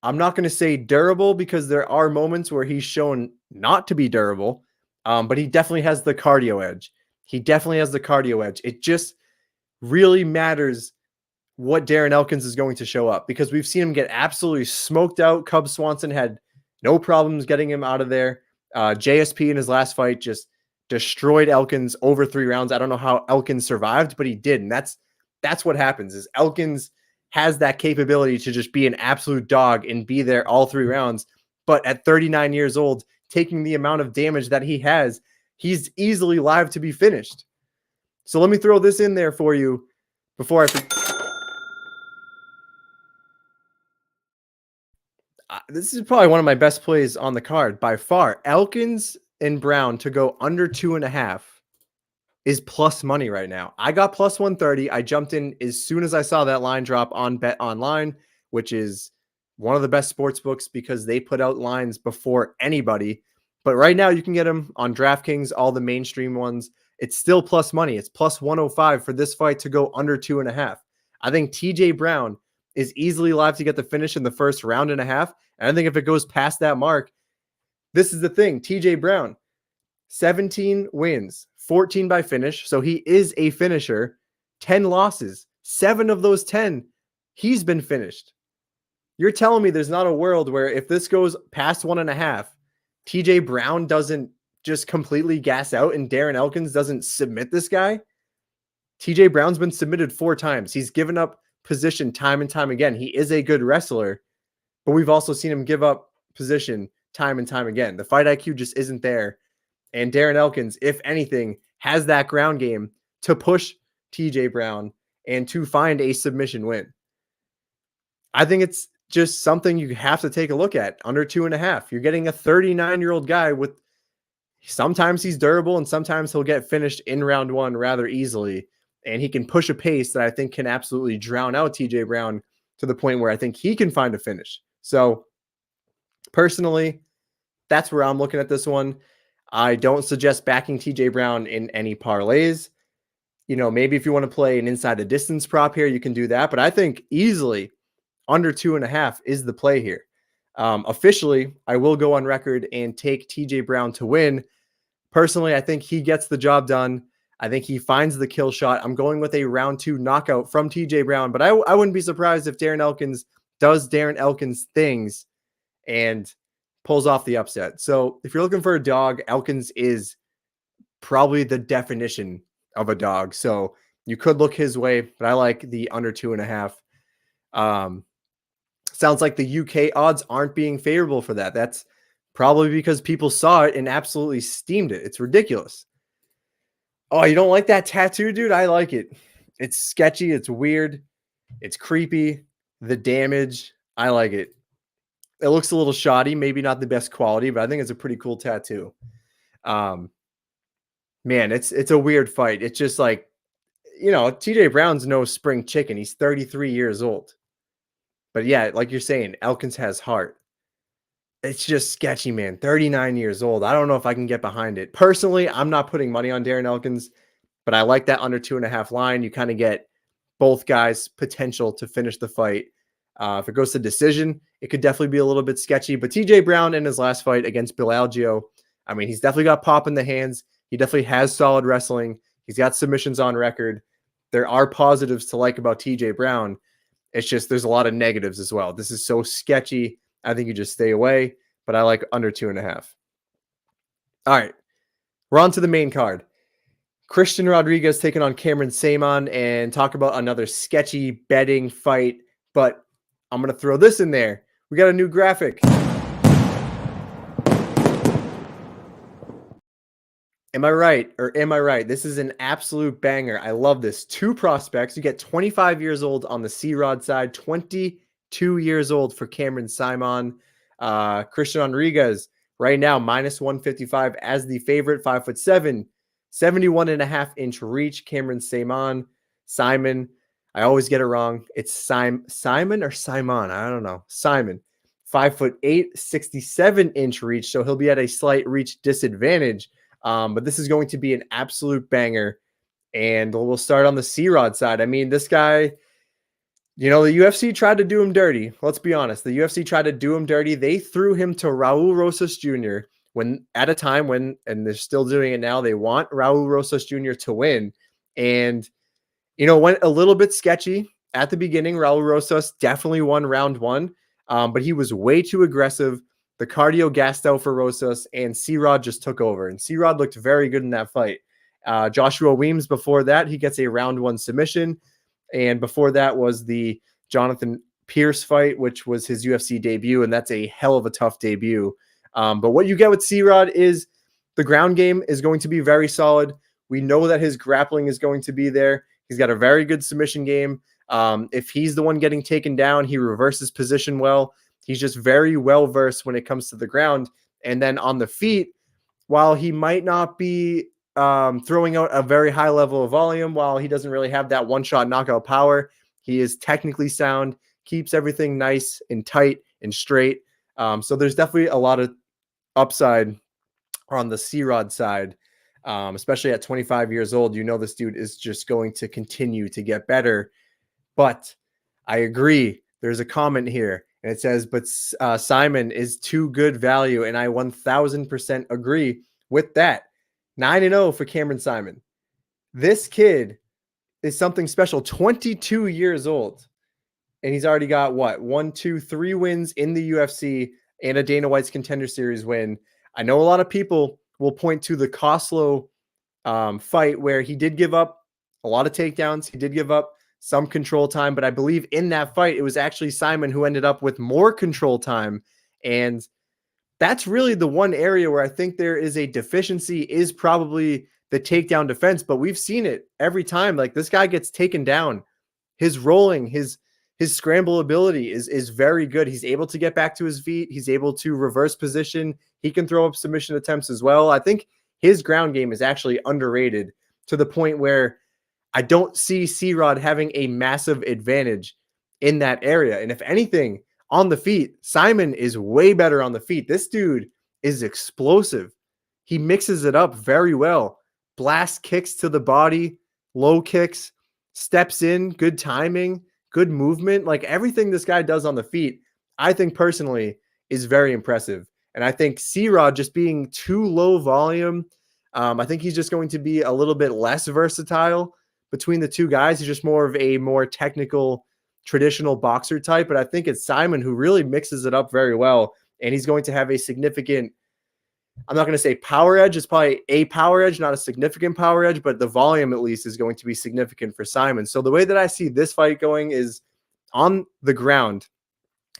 I'm not going to say durable, because there are moments where he's shown not to be durable, but he definitely has the cardio edge. He definitely has the cardio edge. It just really matters what Darren Elkins is going to show up, because we've seen him get absolutely smoked out. Cub Swanson had no problems getting him out of there. JSP in his last fight just destroyed Elkins over 3 rounds. I don't know how Elkins survived, but he did. And that's what happens, is Elkins has that capability to just be an absolute dog and be there all 3 rounds. But at 39 years old, taking the amount of damage that he has, he's easily live to be finished. So let me throw this in there for you before this is probably one of my best plays on the card by far. Elkins and Brown to go under 2.5 is plus money right now. I got plus 130. I jumped in as soon as I saw that line drop on Bet Online, which is one of the best sports books because they put out lines before anybody. But right now you can get them on DraftKings, all the mainstream ones. It's still plus money. It's plus 105 for this fight to go under 2.5. I think TJ Brown is easily live to get the finish in the first round and a half. And I think if it goes past that mark, this is the thing. TJ Brown, 17 wins, 14 by finish. So he is a finisher, 10 losses, 7 of those 10, he's been finished. You're telling me there's not a world where if this goes past 1.5, TJ Brown doesn't just completely gas out and Darren Elkins doesn't submit this guy? TJ Brown's been submitted 4 times. He's given up position time and time again. He is a good wrestler, but we've also seen him give up position time and time again. The fight IQ just isn't there. And Darren Elkins, if anything, has that ground game to push TJ Brown and to find a submission win. I think it's just something you have to take a look at. Under 2.5. You're getting a 39-year-old guy with sometimes he's durable and sometimes he'll get finished in round 1 rather easily. And he can push a pace that I think can absolutely drown out TJ Brown to the point where I think he can find a finish. So personally, that's where I'm looking at this one. I don't suggest backing TJ Brown in any parlays. You know, maybe if you want to play an inside the distance prop here, you can do that. But I think easily under 2.5 is the play here. Officially, I will go on record and take TJ Brown to win. Personally, I think he gets the job done. I think he finds the kill shot. I'm going with a round 2 knockout from TJ Brown, but I wouldn't be surprised if Darren Elkins does Darren Elkins things and pulls off the upset. So if you're looking for a dog, Elkins is probably the definition of a dog. So you could look his way, but I like the under 2.5. Sounds like the UK odds aren't being favorable for that. That's probably because people saw it and absolutely steamed it. It's ridiculous. Oh, you don't like that tattoo, dude? I like it. It's sketchy. It's weird. It's creepy. The damage. I like it. It looks a little shoddy. Maybe not the best quality, but I think it's a pretty cool tattoo. Man, it's a weird fight. It's just like, you know, TJ Brown's no spring chicken. He's 33 years old. But yeah, like you're saying, Elkins has heart. It's just sketchy, man. 39 years old. I don't know if I can get behind it. Personally, I'm not putting money on Darren Elkins, but I like that under 2.5 line. You kind of get both guys' potential to finish the fight. If it goes to decision, it could definitely be a little bit sketchy. But TJ Brown in his last fight against Bill Algeo, I mean, he's definitely got pop in the hands. He definitely has solid wrestling. He's got submissions on record. There are positives to like about TJ Brown. It's just there's a lot of negatives as well. This is so sketchy. I think you just stay away, but I like under 2.5. All right, we're on to the main card. Christian Rodriguez taking on Cameron Saaiman and talk about another sketchy betting fight, but I'm going to throw this in there. We got a new graphic. Am I right or am I right? This is an absolute banger. I love this. 2 prospects. You get 25 years old on the C-Rod side, 22 years old for Cameron Saaiman. Christian Rodriguez right now -155 as the favorite, 5'7", 71.5-inch reach. Cameron Saaiman. I always get it wrong. It's Simon or Simon. I don't know. Simon, 5'8", 67-inch reach. So he'll be at a slight reach disadvantage. But this is going to be an absolute banger. And we'll start on the C-Rod side. I mean, this guy, you know, the UFC tried to do him dirty. Let's be honest. The UFC tried to do him dirty. They threw him to Raul Rosas Jr. at a time when, and they're still doing it now, they want Raul Rosas Jr. to win. And, you know, went a little bit sketchy at the beginning. Raul Rosas definitely won round 1, but he was way too aggressive. The cardio gassed out for Rosas, and C-Rod just took over. And C-Rod looked very good in that fight. Joshua Weems, before that, he gets a round 1 submission. And before that was the Jonathan Pierce fight, which was his UFC debut, and that's a hell of a tough debut. But what you get with C-Rod is the ground game is going to be very solid. We know that his grappling is going to be there. He's got a very good submission game. If he's the one getting taken down, he reverses position well. He's just very well-versed when it comes to the ground. And then on the feet, while he might not be throwing out a very high level of volume, while he doesn't really have that one-shot knockout power, he is technically sound, keeps everything nice and tight and straight. So there's definitely a lot of upside on the C-Rod side, especially at 25 years old. You know this dude is just going to continue to get better. But I agree. there's a comment here, and it says, but Saaiman is too good value, and I 1000% agree with that. 9-0 for Cameron Saaiman. This kid is something special. 22 years old, and he's already got what, 1, 2, 3 wins in the UFC and a Dana White's Contender Series win. I know a lot of people will point to the Koslow fight where he did give up a lot of takedowns. He did give up some control time, but I believe in that fight, it was actually Saaiman who ended up with more control time. And that's really the one area where I think there is a deficiency, is probably the takedown defense. But we've seen it every time. Like, this guy gets taken down. His rolling, his scramble ability is very good. He's able to get back to his feet. He's able to reverse position. He can throw up submission attempts as well. I think his ground game is actually underrated to the point where I don't see C-Rod having a massive advantage in that area. And if anything, on the feet, Saaiman is way better on the feet. This dude is explosive. He mixes it up very well. Blast kicks to the body, low kicks, steps in, good timing, good movement. Like, everything this guy does on the feet, I think personally is very impressive. And I think C-Rod just being too low volume, I think he's just going to be a little bit less versatile between the two guys. He's just more of a more technical, traditional boxer type. But I think it's Saaiman who really mixes it up very well. And he's going to have a significant, I'm not going to say power edge. It's probably a power edge, not a significant power edge, but the volume at least is going to be significant for Saaiman. So the way that I see this fight going is on the ground,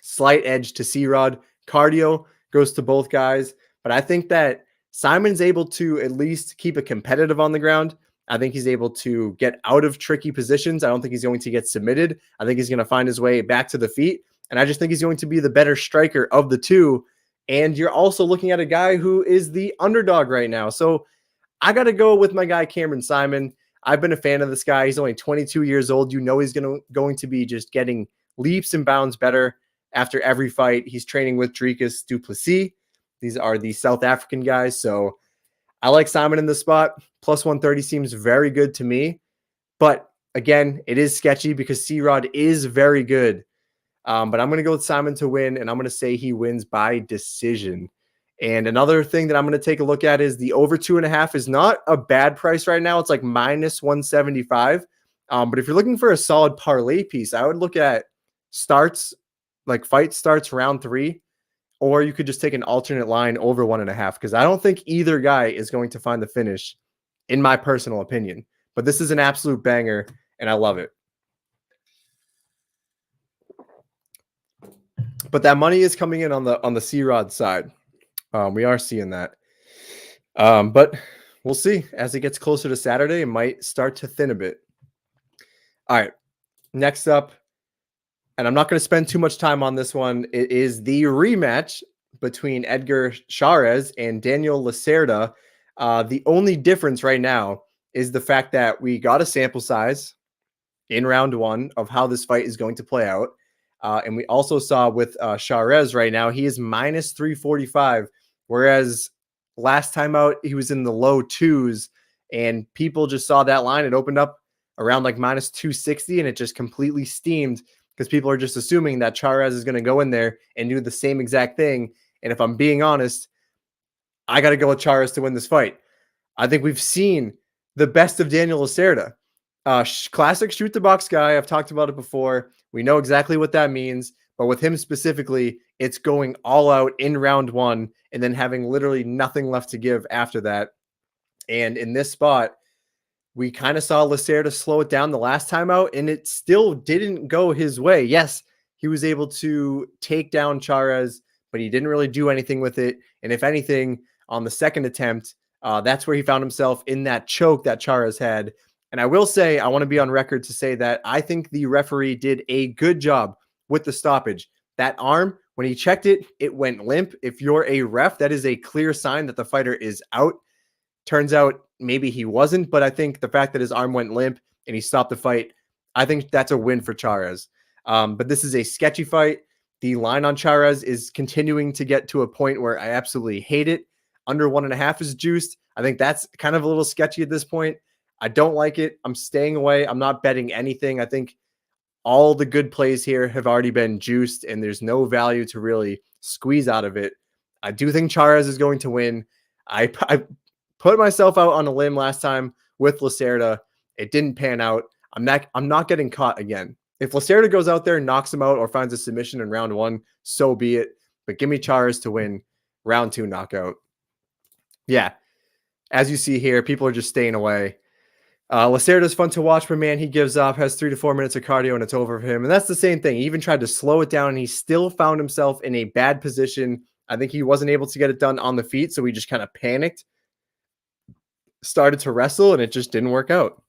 slight edge to C-Rod. Cardio goes to both guys. But I think that Saaiman's able to at least keep it competitive on the ground. I think he's able to get out of tricky positions. I don't think he's going to get submitted. I think he's going to find his way back to the feet. And I just think he's going to be the better striker of the two. And you're also looking at a guy who is the underdog right now. So I got to go with my guy, Cameron Saaiman. I've been a fan of this guy. He's only 22 years old. You know he's going to be just getting leaps and bounds better after every fight. He's training with Dricus du Plessis. These are the South African guys. So I like Saaiman in this spot. Plus 130 seems very good to me. But again, it is sketchy because C-Rod is very good. But I'm going to go with Saaiman to win, and I'm going to say he wins by decision. And another thing that I'm going to take a look at is the over 2.5 is not a bad price right now. It's like minus 175. But if you're looking for a solid parlay piece, I would look at starts, like fight starts round 3. Or you could just take an alternate line over 1.5, because I don't think either guy is going to find the finish, in my personal opinion. But this is an absolute banger, and I love it. But that money is coming in on the C-Rod side. We are seeing that. But we'll see. As it gets closer to Saturday, it might start to thin a bit. All right. Next up, and I'm not going to spend too much time on this one, it is the rematch between Edgar Chairez and Daniel Lacerda. The only difference right now is the fact that we got a sample size in round 1 of how this fight is going to play out. And we also saw with Chairez right now, he is minus 345, whereas last time out, he was in the low 2s, and people just saw that line. It opened up around like minus 260, and it just completely steamed because people are just assuming that Chairez is going to go in there and do the same exact thing. And if I'm being honest, I got to go with Chairez to win this fight. I think we've seen the best of Daniel Lacerda. Classic shoot the box guy. I've talked about it before. We know exactly what that means. But with him specifically, it's going all out in round 1 and then having literally nothing left to give after that. And in this spot, we kind of saw Lacerda slow it down the last time out, and it still didn't go his way. Yes, he was able to take down Chairez, but he didn't really do anything with it. And if anything, on the second attempt, that's where he found himself in that choke that Chairez had. And I will say, I want to be on record to say that I think the referee did a good job with the stoppage. That arm, when he checked it, it went limp. If you're a ref, that is a clear sign that the fighter is out. Turns out maybe he wasn't, but I think the fact that his arm went limp and he stopped the fight, I think that's a win for Chairez. But this is a sketchy fight. The line on Chairez is continuing to get to a point where I absolutely hate it. Under 1.5 is juiced. I think that's kind of a little sketchy at this point. I don't like it. I'm staying away. I'm not betting anything. I think all the good plays here have already been juiced, and there's no value to really squeeze out of it. I do think Chairez is going to win. I put myself out on a limb last time with Lacerda. It didn't pan out. I'm not getting caught again. If Lacerda goes out there and knocks him out or finds a submission in round 1, so be it. But give me Chairez to win round 2 knockout. Yeah, as you see here, people are just staying away. Lacerda is fun to watch, but man, he gives up, has 3 to 4 minutes of cardio, and it's over for him. And that's the same thing. He even tried to slow it down, and he still found himself in a bad position. I think he wasn't able to get it done on the feet, so he just kind of panicked, started to wrestle, and it just didn't work out.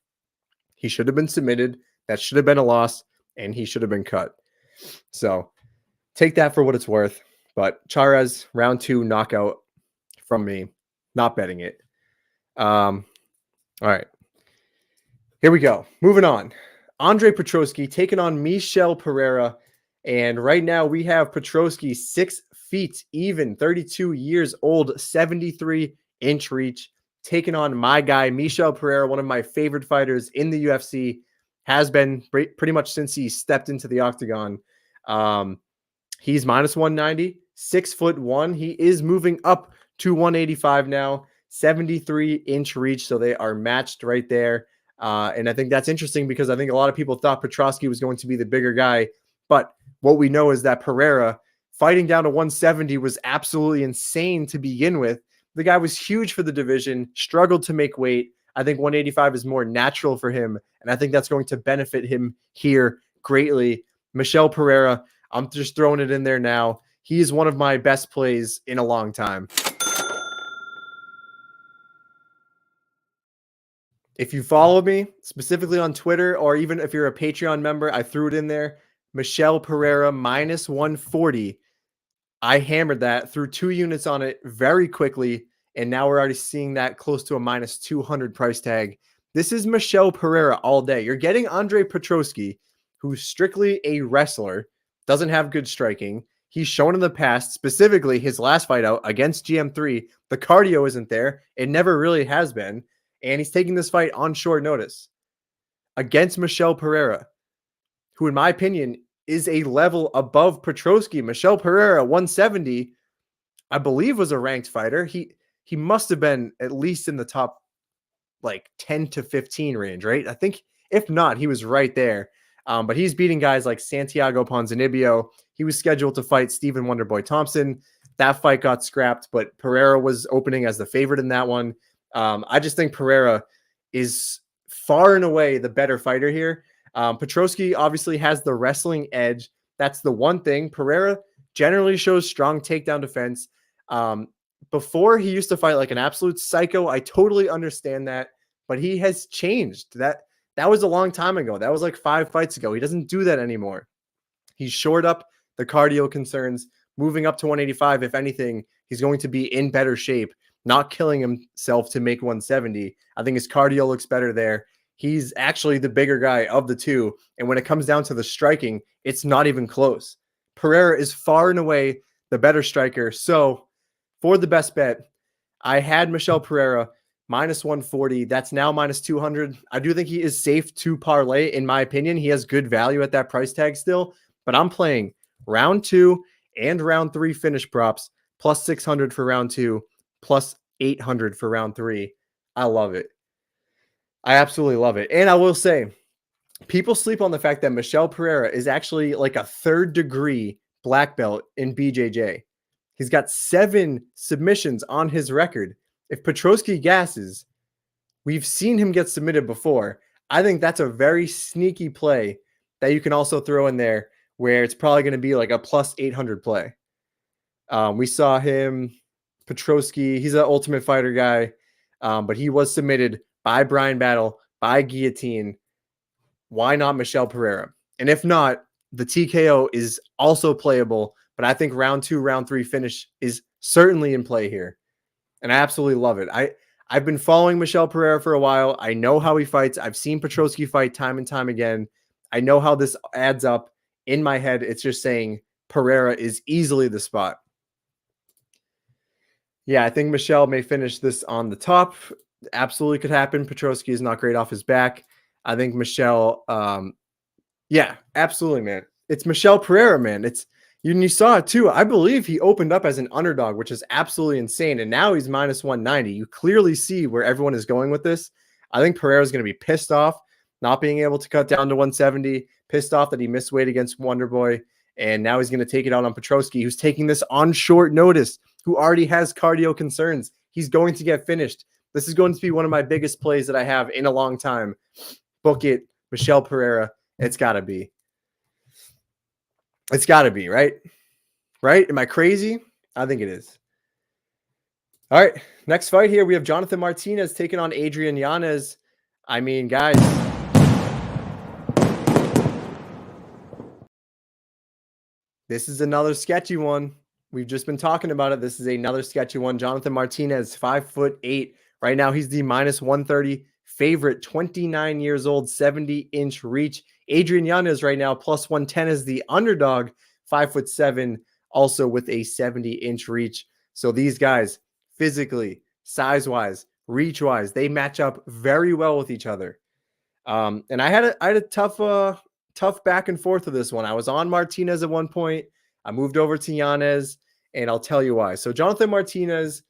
He should have been submitted. That should have been a loss, and he should have been cut. So take that for what it's worth. But Chairez, round 2 knockout from me. Not betting it. All right. Here we go. Moving on. Andre Petroski taking on Michel Pereira. And right now we have Petroski 6 feet even, 32 years old, 73-inch reach, taking on my guy, Michel Pereira, one of my favorite fighters in the UFC, has been pretty much since he stepped into the octagon. He's minus 190, 6'1". He is moving up to 185 now, 73-inch reach. So they are matched right there. And I think that's interesting because I think a lot of people thought Petroski was going to be the bigger guy. But what we know is that Pereira fighting down to 170 was absolutely insane to begin with. The guy was huge for the division, struggled to make weight. I think 185 is more natural for him, and I think that's going to benefit him here greatly. Michel Pereira, I'm just throwing it in there now. He is one of my best plays in a long time. If you follow me, specifically on Twitter, or even if you're a Patreon member, I threw it in there. Michel Pereira minus 140. I hammered that, threw 2 units on it very quickly, and now we're already seeing that close to a minus 200 price tag. This is Michel Pereira all day. You're getting Andre Petroski, who's strictly a wrestler, doesn't have good striking. He's shown in the past, specifically his last fight out against GM3, the cardio isn't there. It never really has been. And he's taking this fight on short notice against Michel Pereira, who, in my opinion, is a level above Petroski. Michel Pereira, 170, I believe, was a ranked fighter. He must have been at least in the top like 10 to 15 range, right? I think if not, he was right there. But he's beating guys like Santiago Ponzinibbio. He was scheduled to fight Stephen Wonderboy Thompson. That fight got scrapped, but Pereira was opening as the favorite in that one. I just think Pereira is far and away the better fighter here. Petroski obviously has the wrestling edge. That's the one thing. Pereira generally shows strong takedown defense. Before, he used to fight like an absolute psycho. I totally understand that, but he has changed. That was a long time ago. That was like 5 fights ago. He doesn't do that anymore. He's shored up the cardio concerns, moving up to 185. If anything, he's going to be in better shape, not killing himself to make 170. I think his cardio looks better there. He's actually the bigger guy of the two. And when it comes down to the striking, it's not even close. Pereira is far and away the better striker. So for the best bet, I had Michel Pereira minus 140. That's now minus 200. I do think he is safe to parlay. In my opinion, he has good value at that price tag still, but I'm playing round 2 and round 3 finish props, plus 600 for round 2, plus 800 for round 3. I love it. I absolutely love it. And I will say, people sleep on the fact that Michel Pereira is actually like a 3rd degree black belt in BJJ. He's got 7 submissions on his record. If Petroski gasses, we've seen him get submitted before. I think that's a very sneaky play that you can also throw in there where it's probably going to be like a plus 800 play. We saw him, Petroski, he's an Ultimate Fighter guy, but he was submitted by Brian Battle, by guillotine. Why not Michel Pereira? And if not, the TKO is also playable, but I think round 2, round 3 finish is certainly in play here. And I absolutely love it. I've been following Michel Pereira for a while. I know how he fights. I've seen Petroski fight time and time again. I know how this adds up. In my head, it's just saying Pereira is easily the spot. Yeah, I think Michel may finish this on the top. Absolutely could happen. Petroski is not great off his back. I think Michel, Yeah, absolutely, man. It's Michel Pereira, man. You saw it too. I believe he opened up as an underdog, which is absolutely insane. And now he's minus 190. You clearly see where everyone is going with this. I think Pereira is going to be pissed off not being able to cut down to 170, pissed off that he missed weight against Wonderboy. And now he's going to take it out on Petroski, who's taking this on short notice, who already has cardio concerns. He's going to get finished. This is going to be one of my biggest plays that I have in a long time. Book it, Michel Pereira. It's got to be. It's got to be, right? Right? Am I crazy? I think it is. All right. Next fight here, we have Jonathan Martinez taking on Adrian Yanez. I mean, guys. This is another sketchy one. We've just been talking about it. This is another sketchy one. Jonathan Martinez, 5'8". Right now, he's the minus 130 favorite, 29 years old, 70-inch reach. Adrian Yanez right now, plus 110 is the underdog, 5'7", also with a 70-inch reach. So these guys, physically, size-wise, reach-wise, they match up very well with each other. And I had a tough back and forth with this one. I was on Martinez at one point. I moved over to Yanez, and I'll tell you why. So Jonathan Martinez,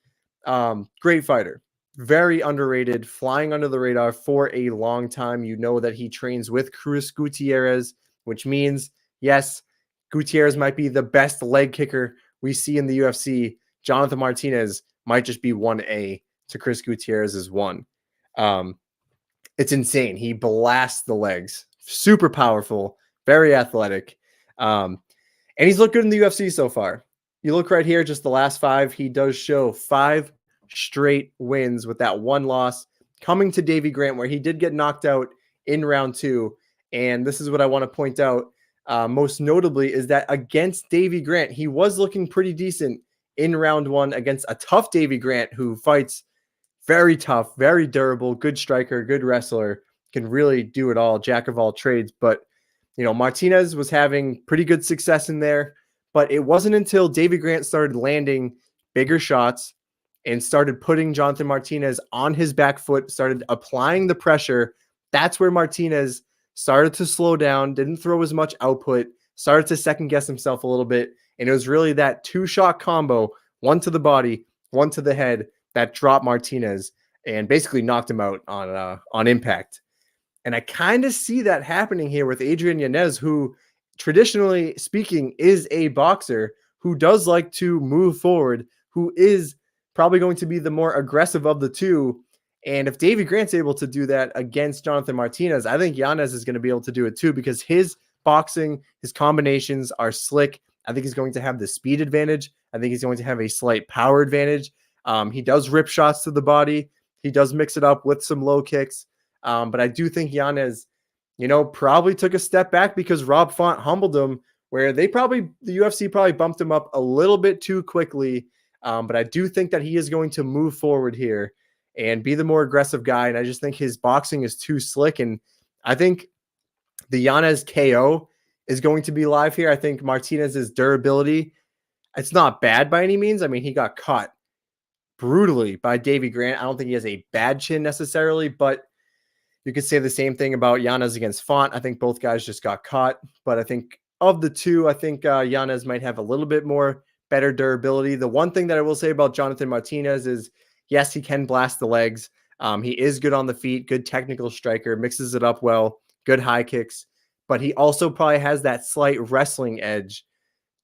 great fighter. Very underrated, flying under the radar for a long time. You know that he trains with Chris Gutierrez, which means, yes, Gutierrez might be the best leg kicker we see in the UFC. Jonathan Martinez might just be 1A to Chris Gutierrez's 1. It's insane. He blasts the legs. Super powerful, very athletic. And he's looked good in the UFC so far. You look right here, just the last 5. He does show 5 straight wins with that 1 loss coming to Davy Grant, where he did get knocked out in round 2. And this is what I want to point out most notably is that against Davy Grant, he was looking pretty decent in round 1 against a tough Davy Grant who fights very tough, very durable, good striker, good wrestler, can really do it all, jack of all trades. But, you know, Martinez was having pretty good success in there, but it wasn't until Davy Grant started landing bigger shots and started putting Jonathan Martinez on his back foot, started applying the pressure. That's where Martinez started to slow down, didn't throw as much output, started to second guess himself a little bit. And it was really that 2-shot combo, 1 to the body, 1 to the head, that dropped Martinez and basically knocked him out on impact. And I kind of see that happening here with Adrian Yanez, who traditionally speaking is a boxer who does like to move forward, who is probably going to be the more aggressive of the two. And if Davy Grant's able to do that against Jonathan Martinez, I think Yanez is going to be able to do it too, because his boxing, his combinations are slick. I think he's going to have the speed advantage. I think he's going to have a slight power advantage. He does rip shots to the body. He does mix it up with some low kicks. But I do think Yanez, you know, probably took a step back because Rob Font humbled him, where the UFC probably bumped him up a little bit too quickly. But I do think that he is going to move forward here and be the more aggressive guy. And I just think his boxing is too slick. And I think the Yanez KO is going to be live here. I think Martinez's durability, it's not bad by any means. I mean, he got caught brutally by Davy Grant. I don't think he has a bad chin necessarily, but you could say the same thing about Yanez against Font. I think both guys just got caught, but I think of the two, I think Yanez might have a little bit more better durability. The one thing that I will say about Jonathan Martinez is, yes, he can blast the legs. He is good on the feet, good technical striker, mixes it up well, good high kicks, but he also probably has that slight wrestling edge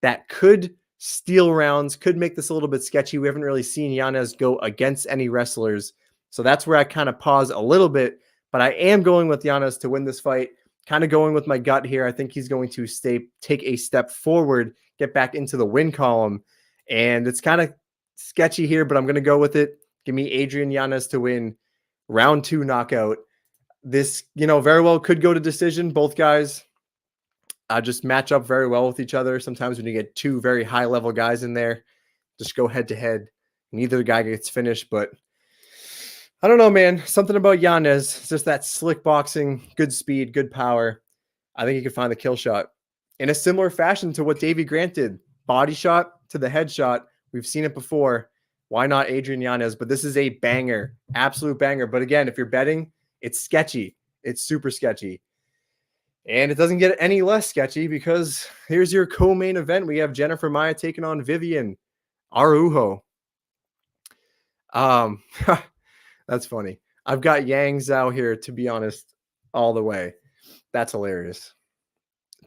that could steal rounds, could make this a little bit sketchy. We haven't really seen Yanez go against any wrestlers. So that's where I kind of pause a little bit, but I am going with Yanez to win this fight, kind of going with my gut here. I think he's going to take a step forward, get back into the win column. And it's kind of sketchy here, but I'm going to go with it. Give me Adrian Yanez to win round 2 knockout. This, you know, very well could go to decision. Both guys just match up very well with each other. Sometimes when you get 2 very high level guys in there, just go head to head. Neither guy gets finished, but I don't know, man. Something about Yanez. It's just that slick boxing, good speed, good power. I think he could find the kill shot in a similar fashion to what Davy Grant did. Body shot to the head shot. We've seen it before. Why not Adrian Yanez? But this is a banger, absolute banger. But again, if you're betting, it's sketchy. It's super sketchy. And it doesn't get any less sketchy because here's your co-main event. We have Jennifer Maia taking on Vivian Araujo. That's funny. I've got Yang Zhao here, to be honest, all the way. That's hilarious.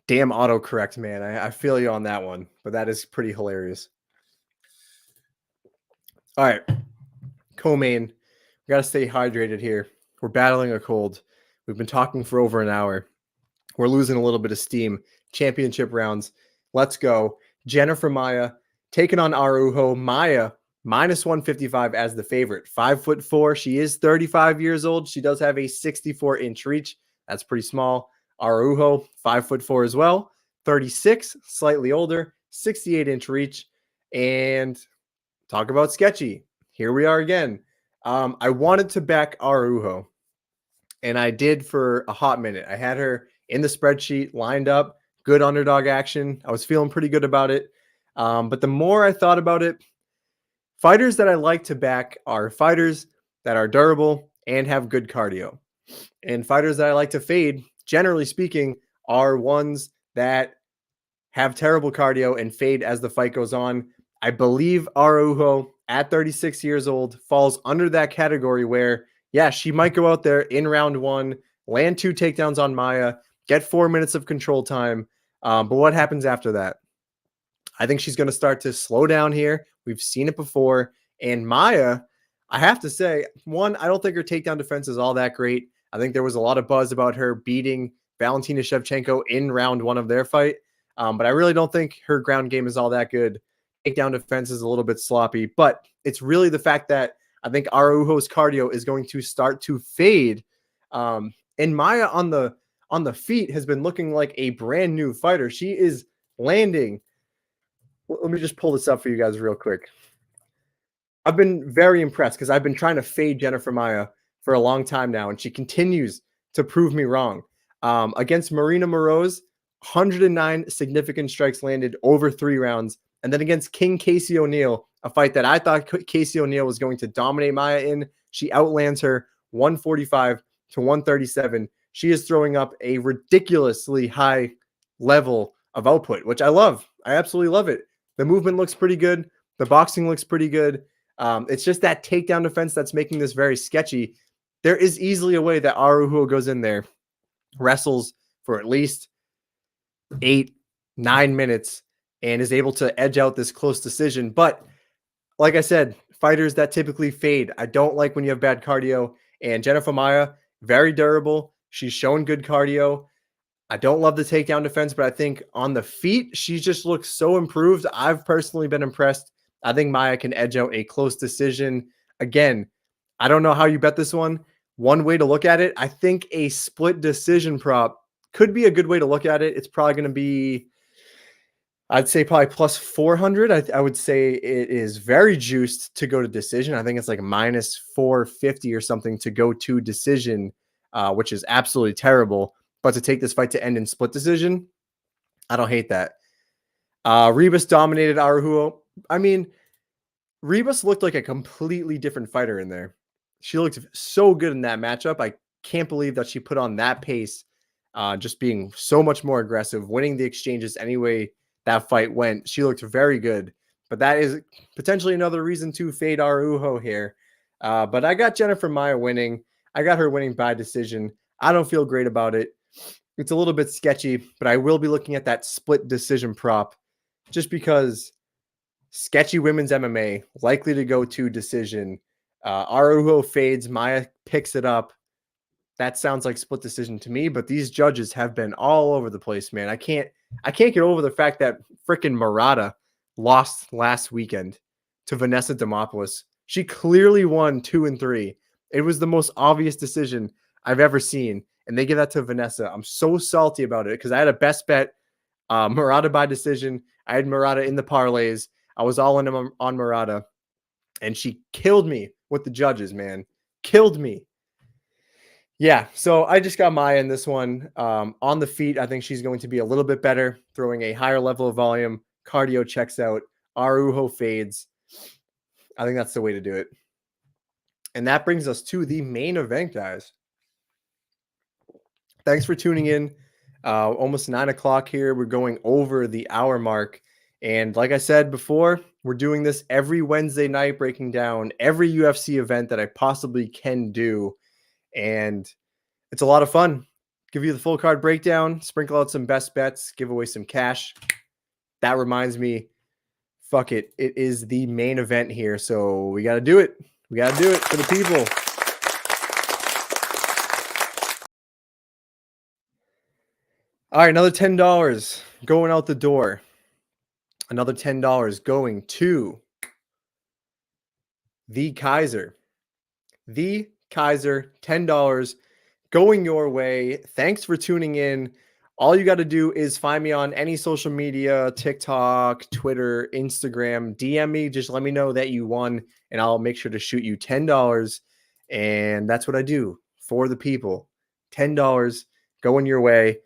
Damn autocorrect, man. I feel you on that one, but that is pretty hilarious. All right. Co-main. We got to stay hydrated here. We're battling a cold. We've been talking for over an hour. We're losing a little bit of steam. Championship rounds. Let's go. Jennifer Maia taking on Araujo. Maia minus 155 as the favorite. 5'4". She is 35 years old. She does have a 64-inch reach. That's pretty small. Araujo, 5'4" as well. 36, slightly older. 68-inch reach. And talk about sketchy. Here we are again. I wanted to back Araujo, and I did for a hot minute. I had her in the spreadsheet, lined up, good underdog action. I was feeling pretty good about it. But the more I thought about it, fighters that I like to back are fighters that are durable and have good cardio. And fighters that I like to fade, generally speaking, are ones that have terrible cardio and fade as the fight goes on. I believe Araujo at 36 years old falls under that category where, yeah, she might go out there in round one, land 2 takedowns on Maia, get 4 minutes of control time. But what happens after that? I think she's going to start to slow down here. We've seen it before. And Maia, I have to say, one, I don't think her takedown defense is all that great. I think there was a lot of buzz about her beating Valentina Shevchenko in round 1 of their fight. But I really don't think her ground game is all that good. Takedown defense is a little bit sloppy, but it's really the fact that I think Araujo's cardio is going to start to fade. And Maia on the feet has been looking like a brand new fighter. She is landing. Let me just pull this up for you guys real quick. I've been very impressed because I've been trying to fade Jennifer Maia for a long time now, and she continues to prove me wrong. Against Marina Moroz, 109 significant strikes landed over 3 rounds. And then against King Casey O'Neill, a fight that I thought Casey O'Neill was going to dominate Maia in, she outlands her 145 to 137. She is throwing up a ridiculously high level of output, which I love. I absolutely love it. The movement looks pretty good. The boxing looks pretty good. It's just that takedown defense that's making this very sketchy. There is easily a way that Araujo goes in there, wrestles for at least 8-9 minutes, and is able to edge out this close decision. But like I said, fighters that typically fade, I don't like when you have bad cardio. And Jennifer Maia, very durable. She's shown good cardio. I don't love the takedown defense, but I think on the feet, she just looks so improved. I've personally been impressed. I think Maia can edge out a close decision. Again, I don't know how you bet this one. One way to look at it, I think a split decision prop could be a good way to look at it. It's probably going to be, I'd say probably plus 400. I would say it is very juiced to go to decision. I think it's like minus 450 or something to go to decision, which is absolutely terrible. But to take this fight to end in split decision, I don't hate that. Ribas dominated Araujo. I mean, Ribas looked like a completely different fighter in there. She looked so good in that matchup. I can't believe that she put on that pace, just being so much more aggressive, winning the exchanges anyway that fight went. She looked very good. But that is potentially another reason to fade Araujo here. But I got Jennifer Maia winning. I got her winning by decision. I don't feel great about it. It's a little bit sketchy, but I will be looking at that split decision prop just because sketchy women's MMA, likely to go to decision. Araujo fades, Maia picks it up. That sounds like split decision to me, but these judges have been all over the place, man. I can't get over the fact that freaking Marotte lost last weekend to Vanessa Demopoulos. She clearly won 2 and 3. It was the most obvious decision I've ever seen, and they give that to Vanessa. I'm so salty about it because I had a best bet, Marotte by decision. I had Marotte in the parlays. I was all in on Marotte, and she killed me with the judges, man. Killed me. Yeah, so I just got Maia in this one. On the feet, I think she's going to be a little bit better, throwing a higher level of volume. Cardio checks out. Araujo fades. I think that's the way to do it. And that brings us to the main event, guys. Thanks for tuning in. Almost 9 o'clock here. We're going over the hour mark. And like I said before, we're doing this every Wednesday night, breaking down every UFC event that I possibly can do. And it's a lot of fun. Give you the full card breakdown, sprinkle out some best bets, give away some cash. That reminds me, fuck it. It is the main event here. So we got to do it. We got to do it for the people. All right, another $10 going out the door. Another $10 going to the Kaiser. The Kaiser, $10 going your way. Thanks for tuning in. All you got to do is find me on any social media, TikTok, Twitter, Instagram. DM me. Just let me know that you won, and I'll make sure to shoot you $10. And that's what I do for the people. $10 going your way.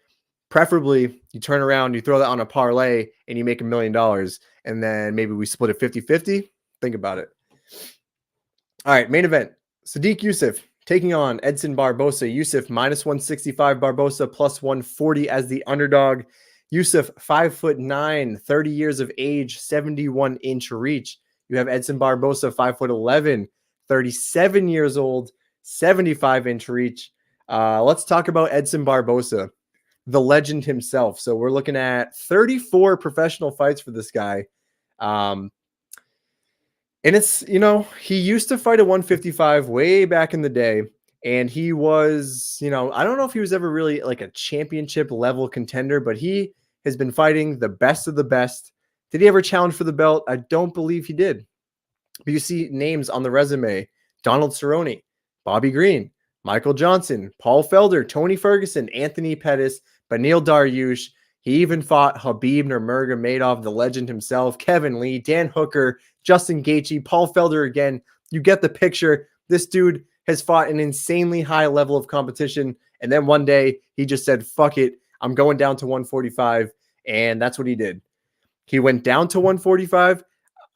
Preferably, you turn around, you throw that on a parlay, and you make $1 million. And then maybe we split it 50-50. Think about it. All right, main event. Sodiq Yusuff taking on Edson Barboza. Yusuff -165, Barboza +140 as the underdog. Yusuff 5'9", 30 years of age, 71-inch reach. You have Edson Barboza 5'11", 37 years old, 75-inch reach. Let's talk about Edson Barboza, the legend himself. So we're looking at 34 professional fights for this guy. And it's, he used to fight at 155 way back in the day. And he was, I don't know if he was ever really like a championship level contender, but he has been fighting the best of the best. Did he ever challenge for the belt? I don't believe he did. But you see names on the resume: Donald Cerrone, Bobby Green, Michael Johnson, Paul Felder, Tony Ferguson, Anthony Pettis, Beneil Dariush. He even fought Khabib Nurmagomedov, the legend himself, Kevin Lee, Dan Hooker, Justin Gaethje, Paul Felder again. You get the picture. This dude has fought an insanely high level of competition. And then one day he just said, fuck it, I'm going down to 145. And that's what he did. He went down to 145.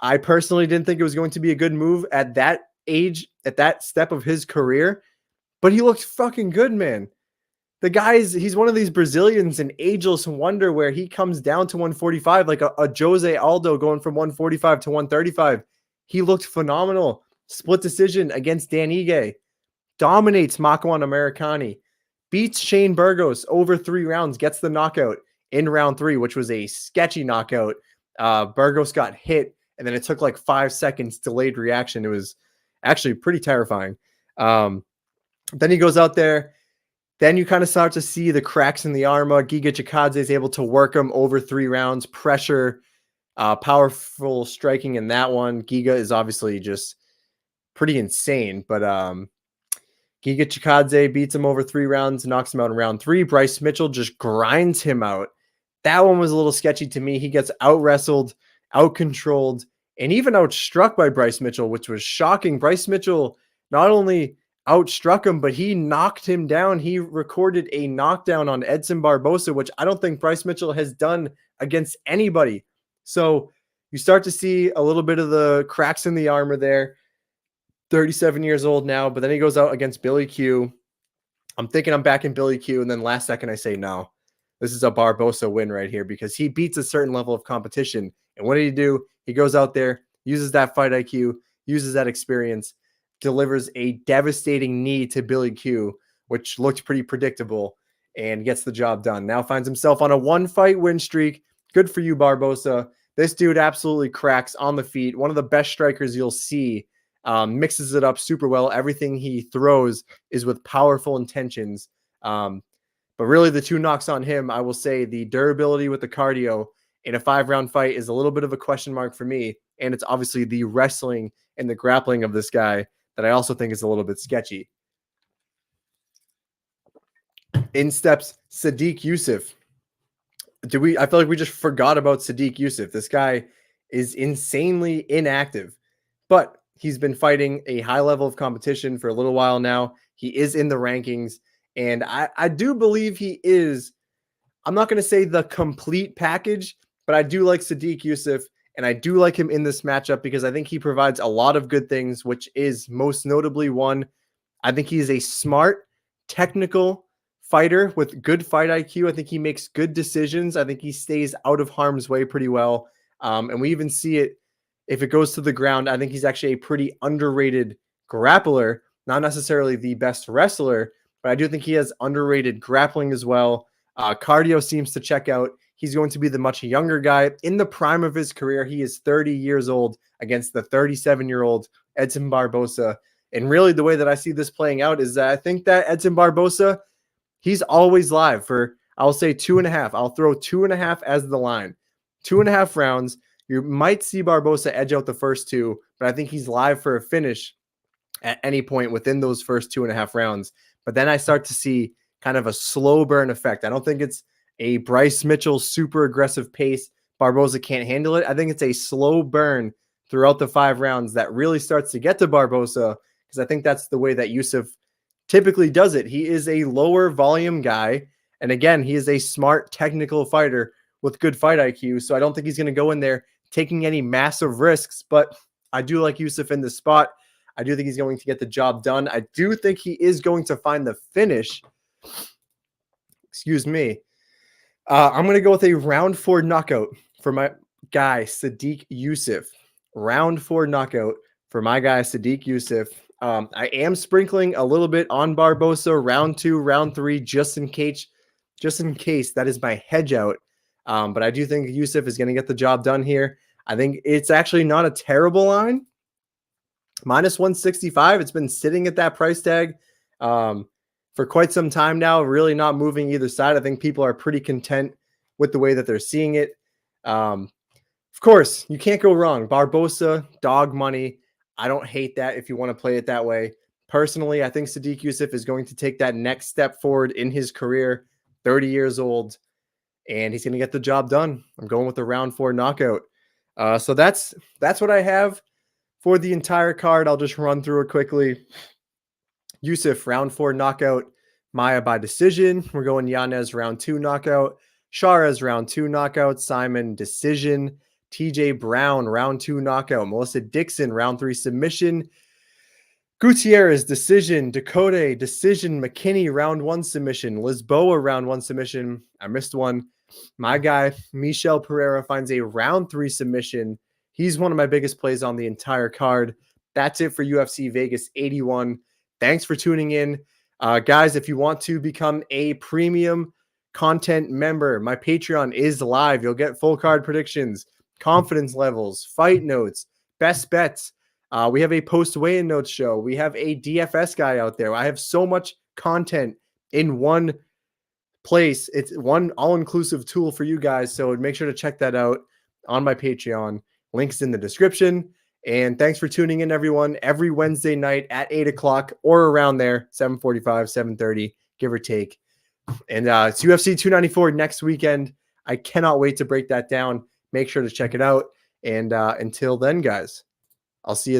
I personally didn't think it was going to be a good move at that age, at that step of his career. But he looked fucking good, man. The he's one of these Brazilians, an ageless wonder, where he comes down to 145, like a Jose Aldo going from 145 to 135. He looked phenomenal. Split decision against Dan Ige. Dominates Makwan Americani. Beats Shane Burgos over 3 rounds. Gets the knockout in round 3, which was a sketchy knockout. Burgos got hit, and then it took like 5 seconds delayed reaction. It was actually pretty terrifying. Then he goes out there. Then you kind of start to see the cracks in the armor. Giga Chikadze is able to work him over 3 rounds. Pressure, powerful striking in that one. Giga is obviously just pretty insane. But Giga Chikadze beats him over 3 rounds, knocks him out in round 3. Bryce Mitchell just grinds him out. That one was a little sketchy to me. He gets out-wrestled, out-controlled, and even outstruck by Bryce Mitchell, which was shocking. Bryce Mitchell not only outstruck him, but he knocked him down. He recorded a knockdown on Edson Barboza, which I don't think Bryce Mitchell has done against anybody. So you start to see a little bit of the cracks in the armor there. 37 years old now, but then he goes out against Billy Q. I'm thinking I'm backing Billy Q, and then last second I say no. This is a Barboza win right here because he beats a certain level of competition. And what did he do? He goes out there, uses that fight IQ, uses that experience, delivers a devastating knee to Billy Q, which looked pretty predictable, and gets the job done. Now finds himself on a 1-fight win streak. Good for you, Barboza. This dude absolutely cracks on the feet. One of the best strikers you'll see. Mixes it up super well. Everything he throws is with powerful intentions. But really the 2 knocks on him, I will say the durability with the cardio in a 5-round fight is a little bit of a question mark for me. And it's obviously the wrestling and the grappling of this guy that I also think is a little bit sketchy. In steps Sodiq Yusuff. I feel like we just forgot about Sodiq Yusuff. This guy is insanely inactive, but he's been fighting a high level of competition for a little while now. He is in the rankings, and I do believe he is. I'm not going to say the complete package, but I do like Sodiq Yusuff, and I do like him in this matchup because I think he provides a lot of good things, which is most notably one, I think he is a smart, technical fighter with good fight IQ. I think he makes good decisions. I think he stays out of harm's way pretty well. And we even see it if it goes to the ground. I think he's actually a pretty underrated grappler, not necessarily the best wrestler, but I do think he has underrated grappling as well. Cardio seems to check out. He's going to be the much younger guy in the prime of his career. He is 30 years old against the 37-year-old Edson Barboza. And really the way that I see this playing out is that I think that Edson Barboza, he's always live for, I'll say 2.5. I'll throw 2.5 as the line. 2.5 rounds. You might see Barboza edge out the first two, but I think he's live for a finish at any point within those first 2.5 rounds. But then I start to see kind of a slow burn effect. I don't think it's a Bryce Mitchell super aggressive pace. Barboza can't handle it. I think it's a slow burn throughout the 5 rounds that really starts to get to Barboza, because I think that's the way that Yusuff typically does it. He is a lower volume guy. And again, he is a smart technical fighter with good fight IQ. So I don't think he's going to go in there taking any massive risks, but I do like Yusuff in the spot. I do think he's going to get the job done. I do think he is going to find the finish. Excuse me. I'm going to go with a round 4 knockout for my guy, Sodiq Yusuff. Round 4 knockout for my guy, Sodiq Yusuff. I am sprinkling a little bit on Barboza, round 2, round 3, just in case that is my hedge out. But I do think Yusuff is going to get the job done here. I think it's actually not a terrible line. -165. It's been sitting at that price tag for quite some time now, really not moving either side. I think people are pretty content with the way that they're seeing it. Of course, you can't go wrong. Barboza, dog money. I don't hate that if you want to play it that way. Personally, I think Sodiq Yusuff is going to take that next step forward in his career, 30 years old, and he's going to get the job done. I'm going with the round 4 knockout. So that's what I have for the entire card. I'll just run through it quickly. Yusuff, round 4 knockout. Maia by decision. We're going Yanez, round 2 knockout. Chairez, round 2 knockout. Saaiman, decision. TJ Brown, round 2 knockout. Melissa Dixon, round 3 submission. Gutierrez, decision. Ducote, decision. McKinney, round 1 submission. Lisboa, round 1 submission. I missed one. My guy, Michel Pereira, finds a round 3 submission. He's one of my biggest plays on the entire card. That's it for UFC Vegas 81. Thanks for tuning in. Guys, if you want to become a premium content member, my Patreon is live. You'll get full card predictions, confidence levels, fight notes, best bets. We have a post-weigh-in notes show. We have a DFS guy out there. I have so much content in one place. It's one all-inclusive tool for you guys, so make sure to check that out on my Patreon. Links in the description. And thanks for tuning in, everyone. Every Wednesday night at 8 o'clock or around there, 7:45, 7:30, give or take. And it's UFC 294 next weekend. I cannot wait to break that down. Make sure to check it out. And until then, guys, I'll see you.